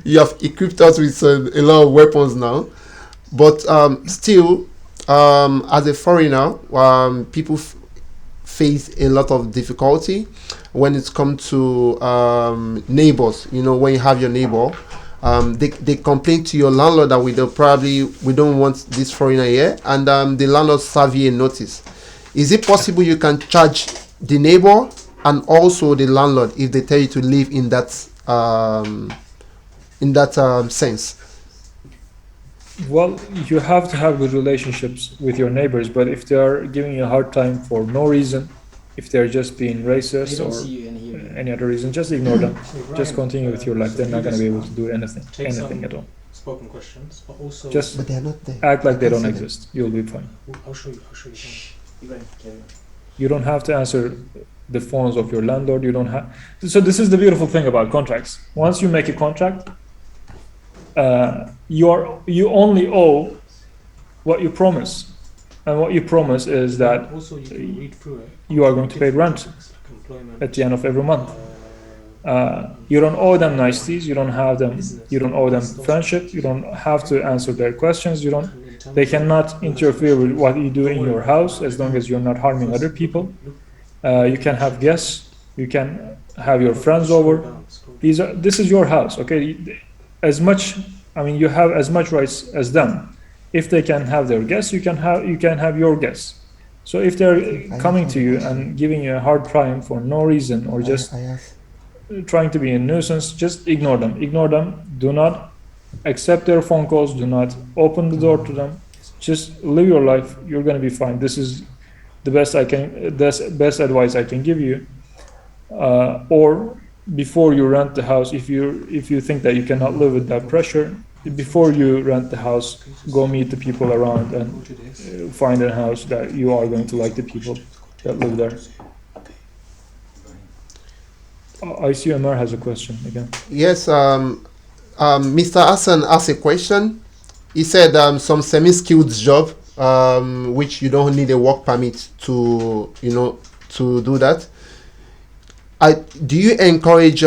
Speaker 2: You have equipped us with a lot of weapons now. But still, as a foreigner, people face a lot of difficulty when it comes to neighbors. When you have your neighbor, they complain to your landlord that we don't want this foreigner here, and the landlord serve you a notice. Is it possible you can charge the neighbor and also the landlord if they tell you to live in that sense?
Speaker 3: Well, you have to have good relationships with your neighbors, but if they are giving you a hard time for no reason, if they're just being racist or any other reason, just ignore them. Just continue with your life. They're not going to be able to do anything at all.
Speaker 1: Spoken questions, but also
Speaker 3: just
Speaker 2: but they're not there.
Speaker 3: Act like they don't exist. You'll be fine.
Speaker 1: I'll show you.
Speaker 3: You don't have to answer the phones of your landlord. You don't have. So this is the beautiful thing about contracts. Once you make a contract, you only owe what you promise, and what you promise is that you are going to pay rent at the end of every month. You don't owe them niceties. You don't owe them friendship. You don't have to answer their questions. They cannot interfere with what you do in your house as long as you're not harming other people. You can have guests. You can have your friends over. This is your house, okay? You have as much rights as them. If they can have their guests, you can have your guests. So if they're coming to you and giving you a hard time for no reason or just trying to be a nuisance, just ignore them. Ignore them. Do not accept their phone calls. Do not open the door to them. Just live your life. You're going to be fine. This is the best advice I can give you. Or before you rent the house, if you think that you cannot live with that pressure, before you rent the house, go meet the people around and find a house that you are going to like the people that live there. I see Ömer has a question again.
Speaker 2: Yes, Mr. Arslan asked a question. He said some semi-skilled job, which you don't need a work permit to do that. Do you encourage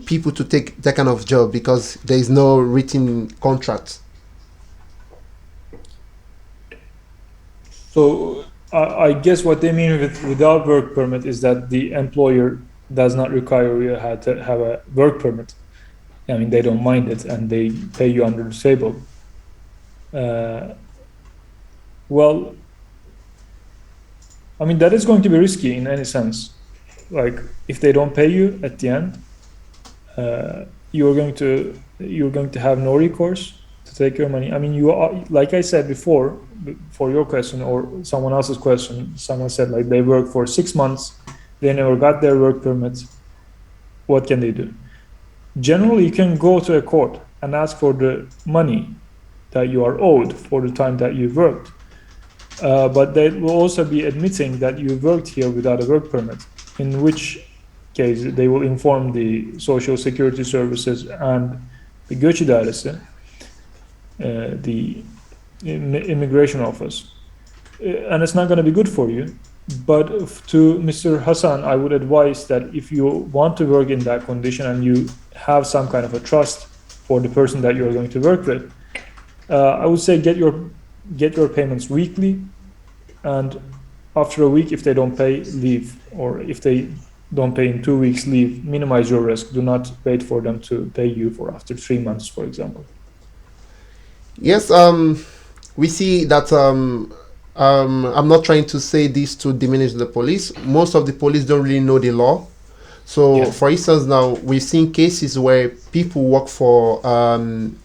Speaker 2: people to take that kind of job because there is no written contract?
Speaker 3: So I guess what they mean without work permit is that the employer does not require you to have a work permit. I mean, they don't mind it and they pay you under the table. Well, I mean, that is going to be risky in any sense. Like, if they don't pay you at the end, you're going to have no recourse to take your money. I mean, you are, like I said before, for your question or someone else's question, someone said like they work for 6 months they never got their work permit, what can they do? Generally, you can go to a court and ask for the money that you are owed for the time that you worked. But they will also be admitting that you worked here without a work permit, in which case they will inform the Social Security Services and the Göç İdaresi, the immigration office. And it's not going to be good for you. But to Mr. Hassan, I would advise that if you want to work in that condition and you have some kind of a trust for the person that you're going to work with, I would say get your payments weekly, and after a week, if they don't pay, leave. Or if they don't pay in 2 weeks, leave. Minimize your risk. Do not wait for them to pay you for after 3 months, for example.
Speaker 2: Yes, we see that I'm not trying to say this to diminish the police. Most of the police don't really know the law. So,
Speaker 3: Yeah.
Speaker 2: for instance, now we've seen cases where people work for,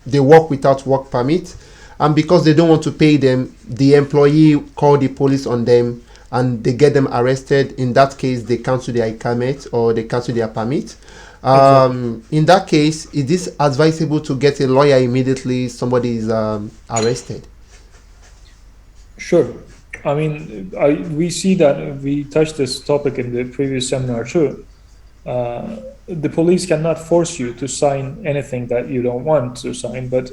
Speaker 2: they work without work permit, and because they don't want to pay them, the employee call the police on them, and they get them arrested. In that case, they cancel their ICAMET or they cancel their permit. In that case, is this advisable to get a lawyer immediately somebody is arrested?
Speaker 3: Sure. I mean, we see that we touched this topic in the previous seminar too. The police cannot force you to sign anything that you don't want to sign, but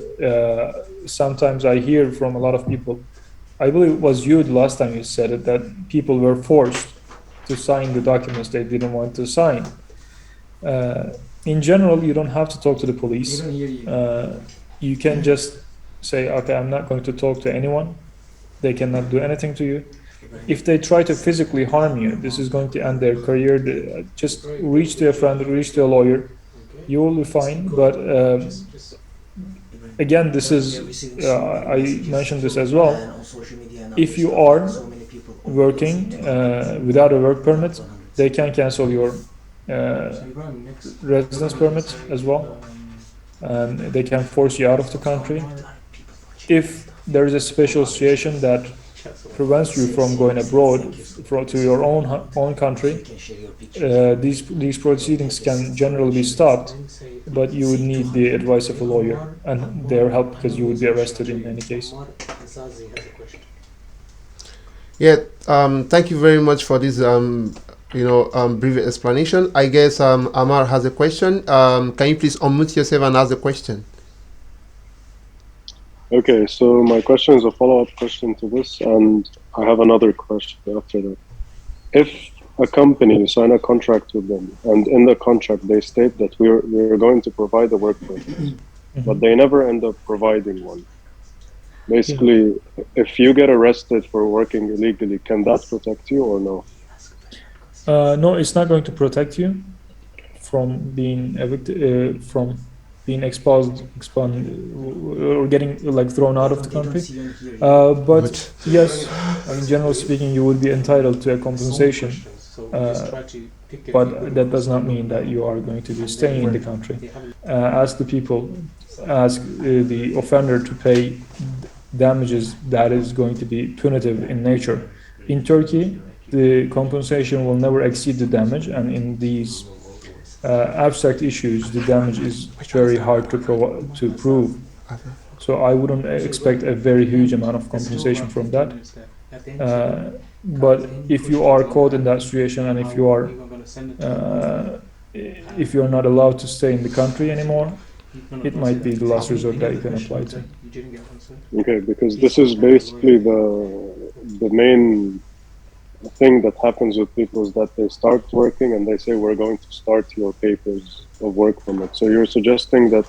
Speaker 3: sometimes I hear from a lot of people, I believe it was you the last time you said it, that people were forced to sign the documents they didn't want to sign. In general, you don't have to talk to the police. You can just say, okay, I'm not going to talk to anyone. They cannot do anything to you. If they try to physically harm you, this is going to end their career. Just reach to a friend, reach to a lawyer. You will be fine. But again, this is, I mentioned this as well. If you are working without a work permit, they can cancel your residence permit as well. And they can force you out of the country. If there is a special situation that prevents you from going abroad to your own country, these proceedings can generally be stopped, but you would need the advice of a lawyer and their help because you would be arrested in any case.
Speaker 2: Yeah, thank you very much for this brief explanation. I guess Amar has a question. Can you please unmute yourself and ask the question?
Speaker 4: Okay, so my question is a follow-up question to this, and I have another question after that. If a company, you sign a contract with them, and in the contract they state that we're going to provide a work permit, but they never end up providing one. Basically, if you get arrested for working illegally, can that protect you or no?
Speaker 3: No, it's not going to protect you from being evicted, from being expelled or getting thrown out of the country. But yes, I mean, generally speaking, you would be entitled to a compensation. But that does not mean that you are going to be staying in the country. Ask the offender to pay damages that is going to be punitive in nature. In Turkey, the compensation will never exceed the damage, and in these abstract issues, the damage is very hard to prove. So I wouldn't expect a very huge amount of compensation from that. But if you are caught in that situation, and if you are not allowed to stay in the country anymore, it might be the last resort that you can apply to.
Speaker 4: Okay, because this is basically the main thing that happens with people is that they start working and they say, we're going to start your papers of work permit. So you're suggesting that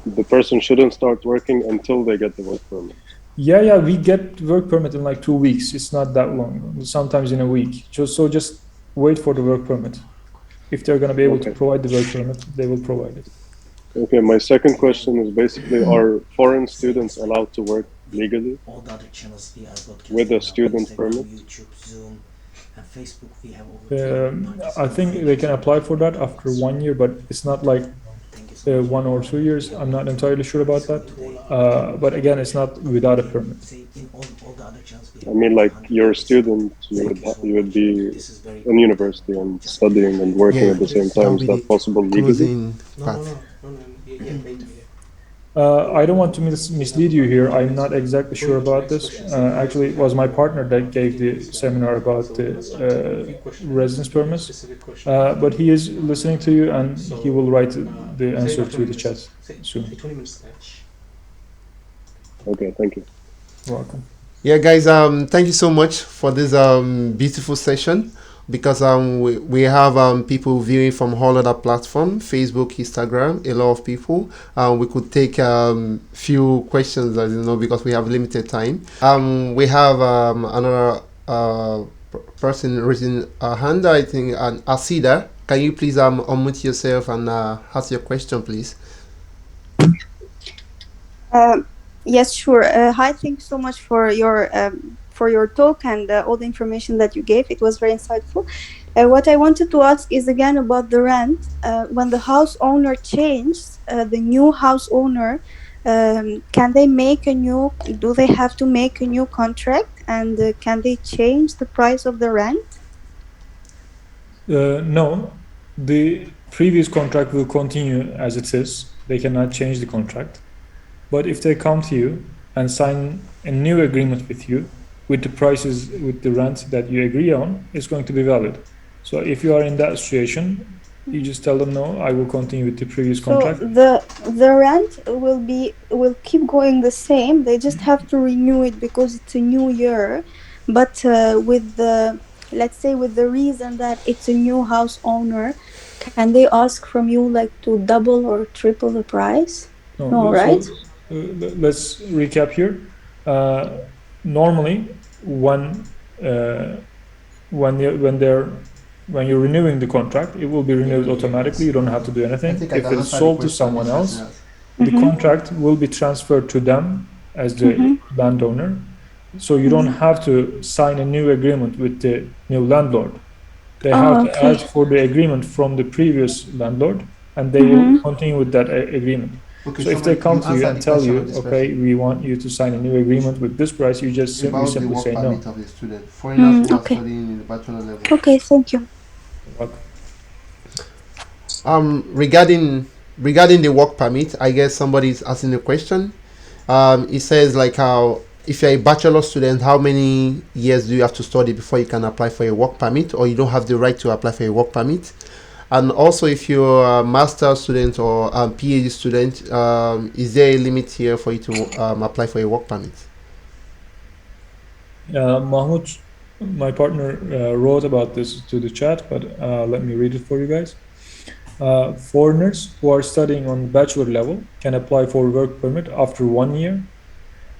Speaker 4: the person shouldn't start working until they get the work permit?
Speaker 3: Yeah, we get work permit in like 2 weeks. It's not that long, sometimes in a week. So just wait for the work permit. If they're going to be able to provide the work permit, they will provide it. Okay,
Speaker 4: my second question is basically, are foreign students allowed to work legally with a student permit?
Speaker 3: I think they can apply for that after 1 year, but it's not like 1 or 2 years. I'm not entirely sure about that. But again, it's not without a permit.
Speaker 4: I mean, like you're a student, you would be in university and studying and working at the same time. Is that possible legally?
Speaker 2: Closing part.
Speaker 3: I don't want to mislead you here. I'm not exactly sure about this. Actually, it was my partner that gave the seminar about the residence permits. But he is listening to you, and he will write the answer to the chat soon.
Speaker 4: Okay, thank you.
Speaker 3: You're welcome.
Speaker 2: Yeah, guys, thank you so much for this beautiful session, because we have people viewing from all other platforms, Facebook, Instagram, a lot of people. We could take few questions, as you know, because we have limited time. We have another person raising a hand, I think, Asida. Can you please unmute yourself and ask your question, please?
Speaker 9: Yes, sure. Hi, thanks so much for your talk and all the information that you gave. It was very insightful. What I wanted to ask is again about the rent. When the house owner changes, the new house owner, can they make do they have to make a new contract, and can they change the price of the rent?
Speaker 3: No, the previous contract will continue as it is. They cannot change the contract. But if they come to you and sign a new agreement with you, with the prices, with the rent that you agree on, it's going to be valid. So if you are in that situation, you just tell them, no, I will continue with the previous contract.
Speaker 9: So the rent will keep going the same. They just have to renew it because it's a new year. But let's say with the reason that it's a new house owner, can they ask from you like to double or triple the price? No, right?
Speaker 3: Let's recap here. Normally, when you're renewing the contract, it will be renewed automatically. You don't have to do anything. If it's sold to someone else, the contract will be transferred to them as the landowner. So you don't have to sign a new agreement with the new landlord. They have to ask for the agreement from the previous landlord, and they will continue with that agreement. Okay, so if they come to you and tell you, okay, we want you to sign a new agreement with this price, you just simply say no.
Speaker 9: Okay. Okay, thank you.
Speaker 2: Regarding the work permit, I guess somebody is asking a question. It says like how if you're a bachelor student, how many years do you have to study before you can apply for a work permit, or you don't have the right to apply for a work permit? And also, if you're a master student or a PhD student, is there a limit here for you to apply for a work permit?
Speaker 3: Mahmoud, my partner, wrote about this to the chat, but let me read it for you guys. Foreigners who are studying on bachelor level can apply for work permit after 1 year.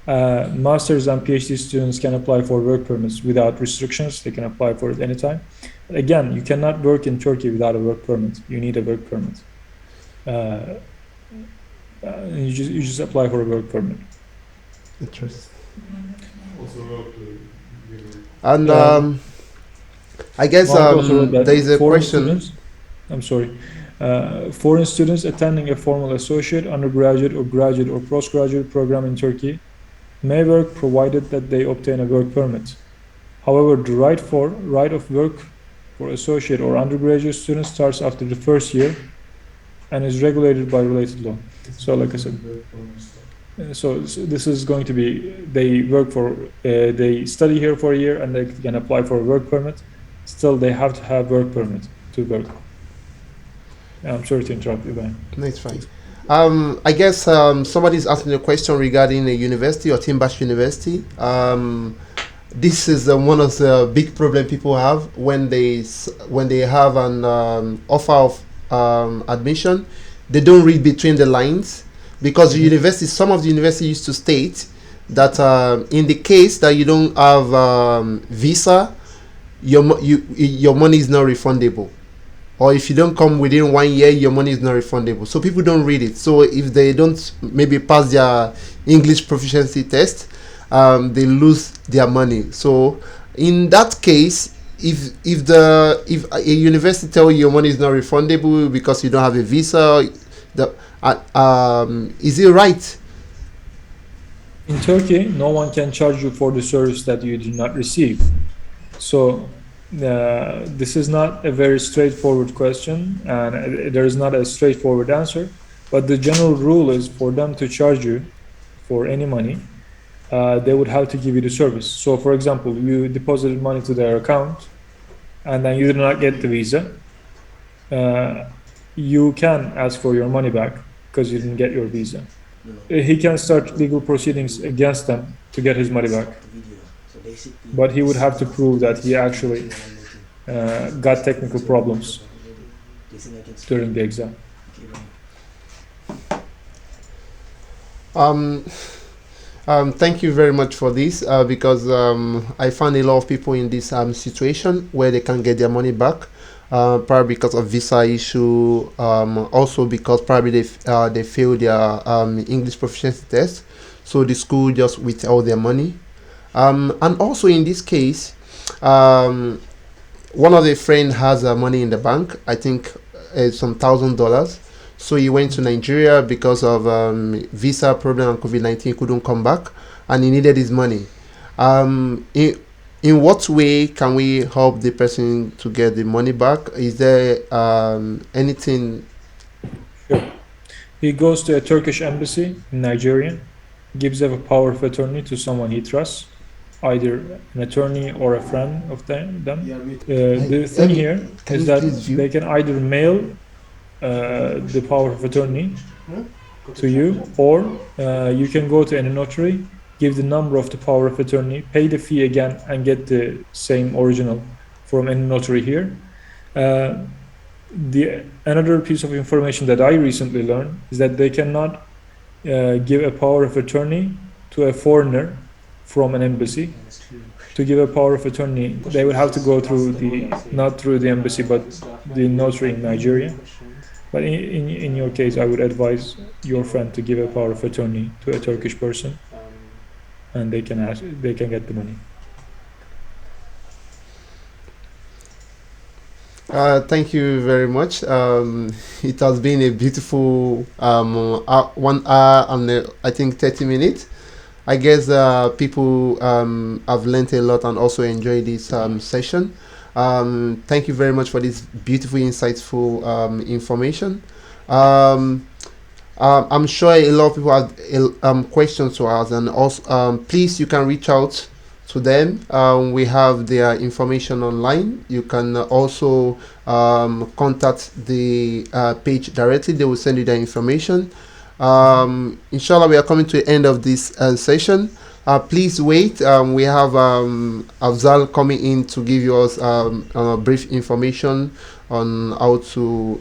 Speaker 3: Masters and PhD students can apply for work permits without restrictions. They can apply for it anytime. Again, you cannot work in Turkey without a work permit. You need a work permit. You just apply for a work permit.
Speaker 2: Interesting. And I guess there is a question.
Speaker 3: Students, I'm sorry. Foreign students attending a formal associate, undergraduate, or graduate or postgraduate program in Turkey may work provided that they obtain a work permit. However, the right of work for associate or undergraduate students starts after the first year and is regulated by related law. So, like I said, so this is going to be they study here for a year and they can apply for a work permit. Still, they have to have work permit to work. I'm sorry to interrupt you, Brian.
Speaker 2: No, it's fine. I guess somebody's asking a question regarding a university or Timbash University. This is one of the big problem people have when they have an offer of admission. They don't read between the lines, because some of the universities used to state that in the case that you don't have visa, your money is not refundable. Or if you don't come within 1 year, your money is not refundable. So people don't read it. So if they don't maybe pass their English proficiency test, they lose their money. So in that case, if a university tell you your money is not refundable because you don't have a visa, Is it right?
Speaker 3: In Turkey, no one can charge you for the service that you do not receive. So this is not a very straightforward question, and there is not a straightforward answer. But the general rule is for them to charge you for any money, they would have to give you the service. So, for example, you deposited money to their account, and then you did not get the visa. You can ask for your money back because you didn't get your visa. He can start legal proceedings against them to get his money back. But he would have to prove that he actually got technical problems during the exam.
Speaker 2: Thank you very much for this because I found a lot of people in this situation where they can't get their money back, probably because of visa issue, also because probably they failed their English proficiency test, so the school just withheld their money. And also in this case, one of the friends has money in the bank, I think some $1,000. So he went to Nigeria because of visa problem and COVID-19, couldn't come back, and he needed his money. In what way can we help the person to get the money back? Is there anything?
Speaker 3: Sure. He goes to a Turkish embassy in Nigeria, gives a power of attorney to someone he trusts, either an attorney or a friend of them. The thing here is that they can either mail the power of attorney to you, or you can go to any notary, give the number of the power of attorney, pay the fee again, and get the same original from any notary here. Another piece of information that I recently learned is that they cannot give a power of attorney to a foreigner from an embassy. To give a power of attorney, they would have to go through not through the embassy, but the notary in Nigeria. But in your case, I would advise your friend to give a power of attorney to a Turkish person, and they can get the money.
Speaker 2: Thank you very much. It has been a beautiful 1 hour and I think 30 minutes. I guess people have learned a lot and also enjoyed this session. Thank you very much for this beautiful, insightful information. I'm sure a lot of people have questions to ask, and also please, you can reach out to them. We have their information online. You can also contact the page directly. They will send you their information. Inshallah, we are coming to the end of this session. Please wait. We have Afzal coming in to give you us brief information on how to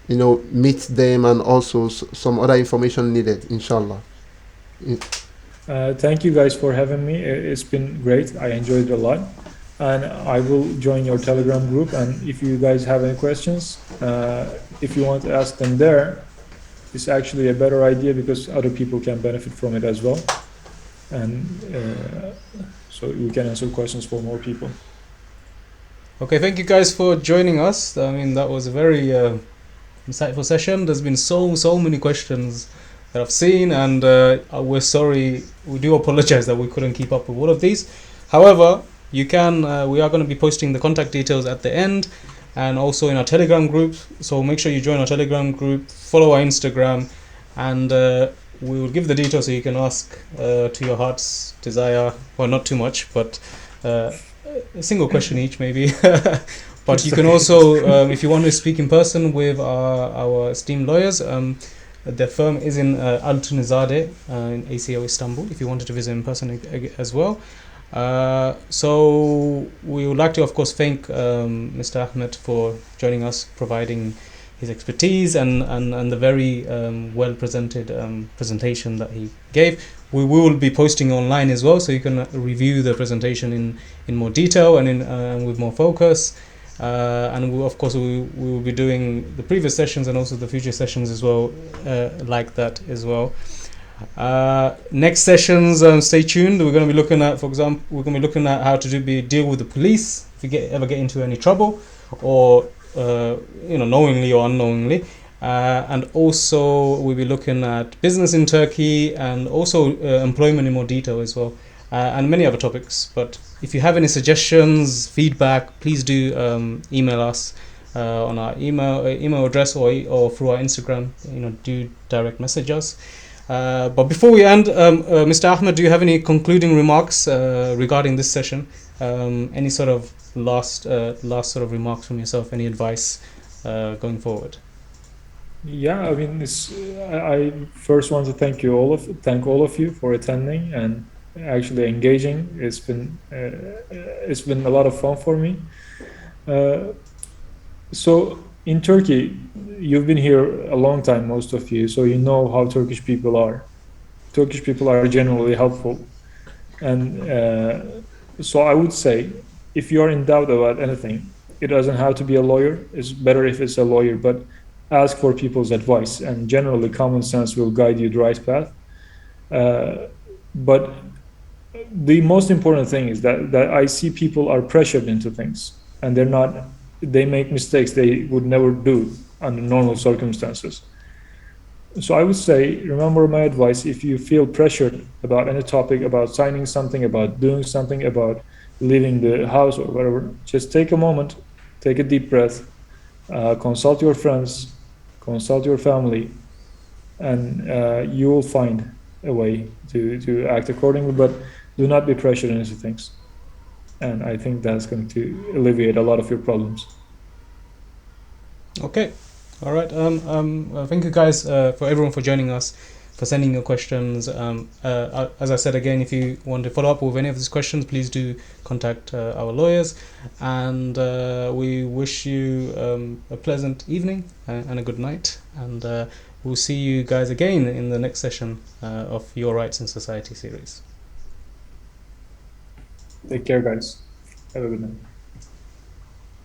Speaker 2: meet them, and also some other information needed, inshallah.
Speaker 3: Thank you guys for having me. It's been great. I enjoyed it a lot, and I will join your Telegram group. And if you guys have any questions, if you want to ask them there, it's actually a better idea because other people can benefit from it as well, and so we can answer questions for more people.
Speaker 1: Okay, thank you guys for joining us. I mean, that was a very insightful session. There's been so many questions that I've seen, and we're sorry. We do apologize that we couldn't keep up with all of these. However, you can. We are going to be posting the contact details at the end, and also in our Telegram group. So make sure you join our Telegram group, follow our Instagram, and we will give the details so you can ask to your heart's desire. Well, not too much, but a single question each, maybe. But you can also, if you want to speak in person with our esteemed lawyers, the firm is in Altunizade in ACL Istanbul, if you wanted to visit in person as well. So we would like to, of course, thank Mr. Ahmet for joining us, providing his expertise and the very well presented presentation that he gave. We will be posting online as well, so you can review the presentation in more detail and with more focus. And we, of course, we will be doing the previous sessions and also the future sessions as well, like that as well. Next sessions, stay tuned. We're going to be looking at, for example, how to deal with the police if you ever get into any trouble, or knowingly or unknowingly. And also we'll be looking at business in Turkey and also employment in more detail as well, and many other topics. But if you have any suggestions, feedback, please do email us on our email address or through our Instagram. Do direct message us. But before we end, Mr. Ahmed, do you have any concluding remarks regarding this session? Any sort of last sort of remarks from yourself? Any advice going forward?
Speaker 3: Yeah, I mean, I first want to thank all of you for attending and actually engaging. It's been a lot of fun for me. So in Turkey, you've been here a long time, most of you, so you know how Turkish people are. Turkish people are generally helpful, and so I would say, if you are in doubt about anything, it doesn't have to be a lawyer. It's better if it's a lawyer, but ask for people's advice, and generally common sense will guide you the right path. But the most important thing is that I see people are pressured into things, and they make mistakes they would never do under normal circumstances. So I would say, remember my advice: if you feel pressured about any topic, about signing something, about doing something, about leaving the house or whatever, just take a moment, take a deep breath, consult your friends, consult your family, and you will find a way to act accordingly, but do not be pressured into things. And I think that's going to alleviate a lot of your problems.
Speaker 1: Okay. All right. Thank you guys for everyone for joining us, for sending your questions. As I said again, if you want to follow up with any of these questions, please do contact our lawyers. And we wish you a pleasant evening and a good night. And we'll see you guys again in the next session of Your Rights in Society series.
Speaker 3: Take care, guys. Have a good night.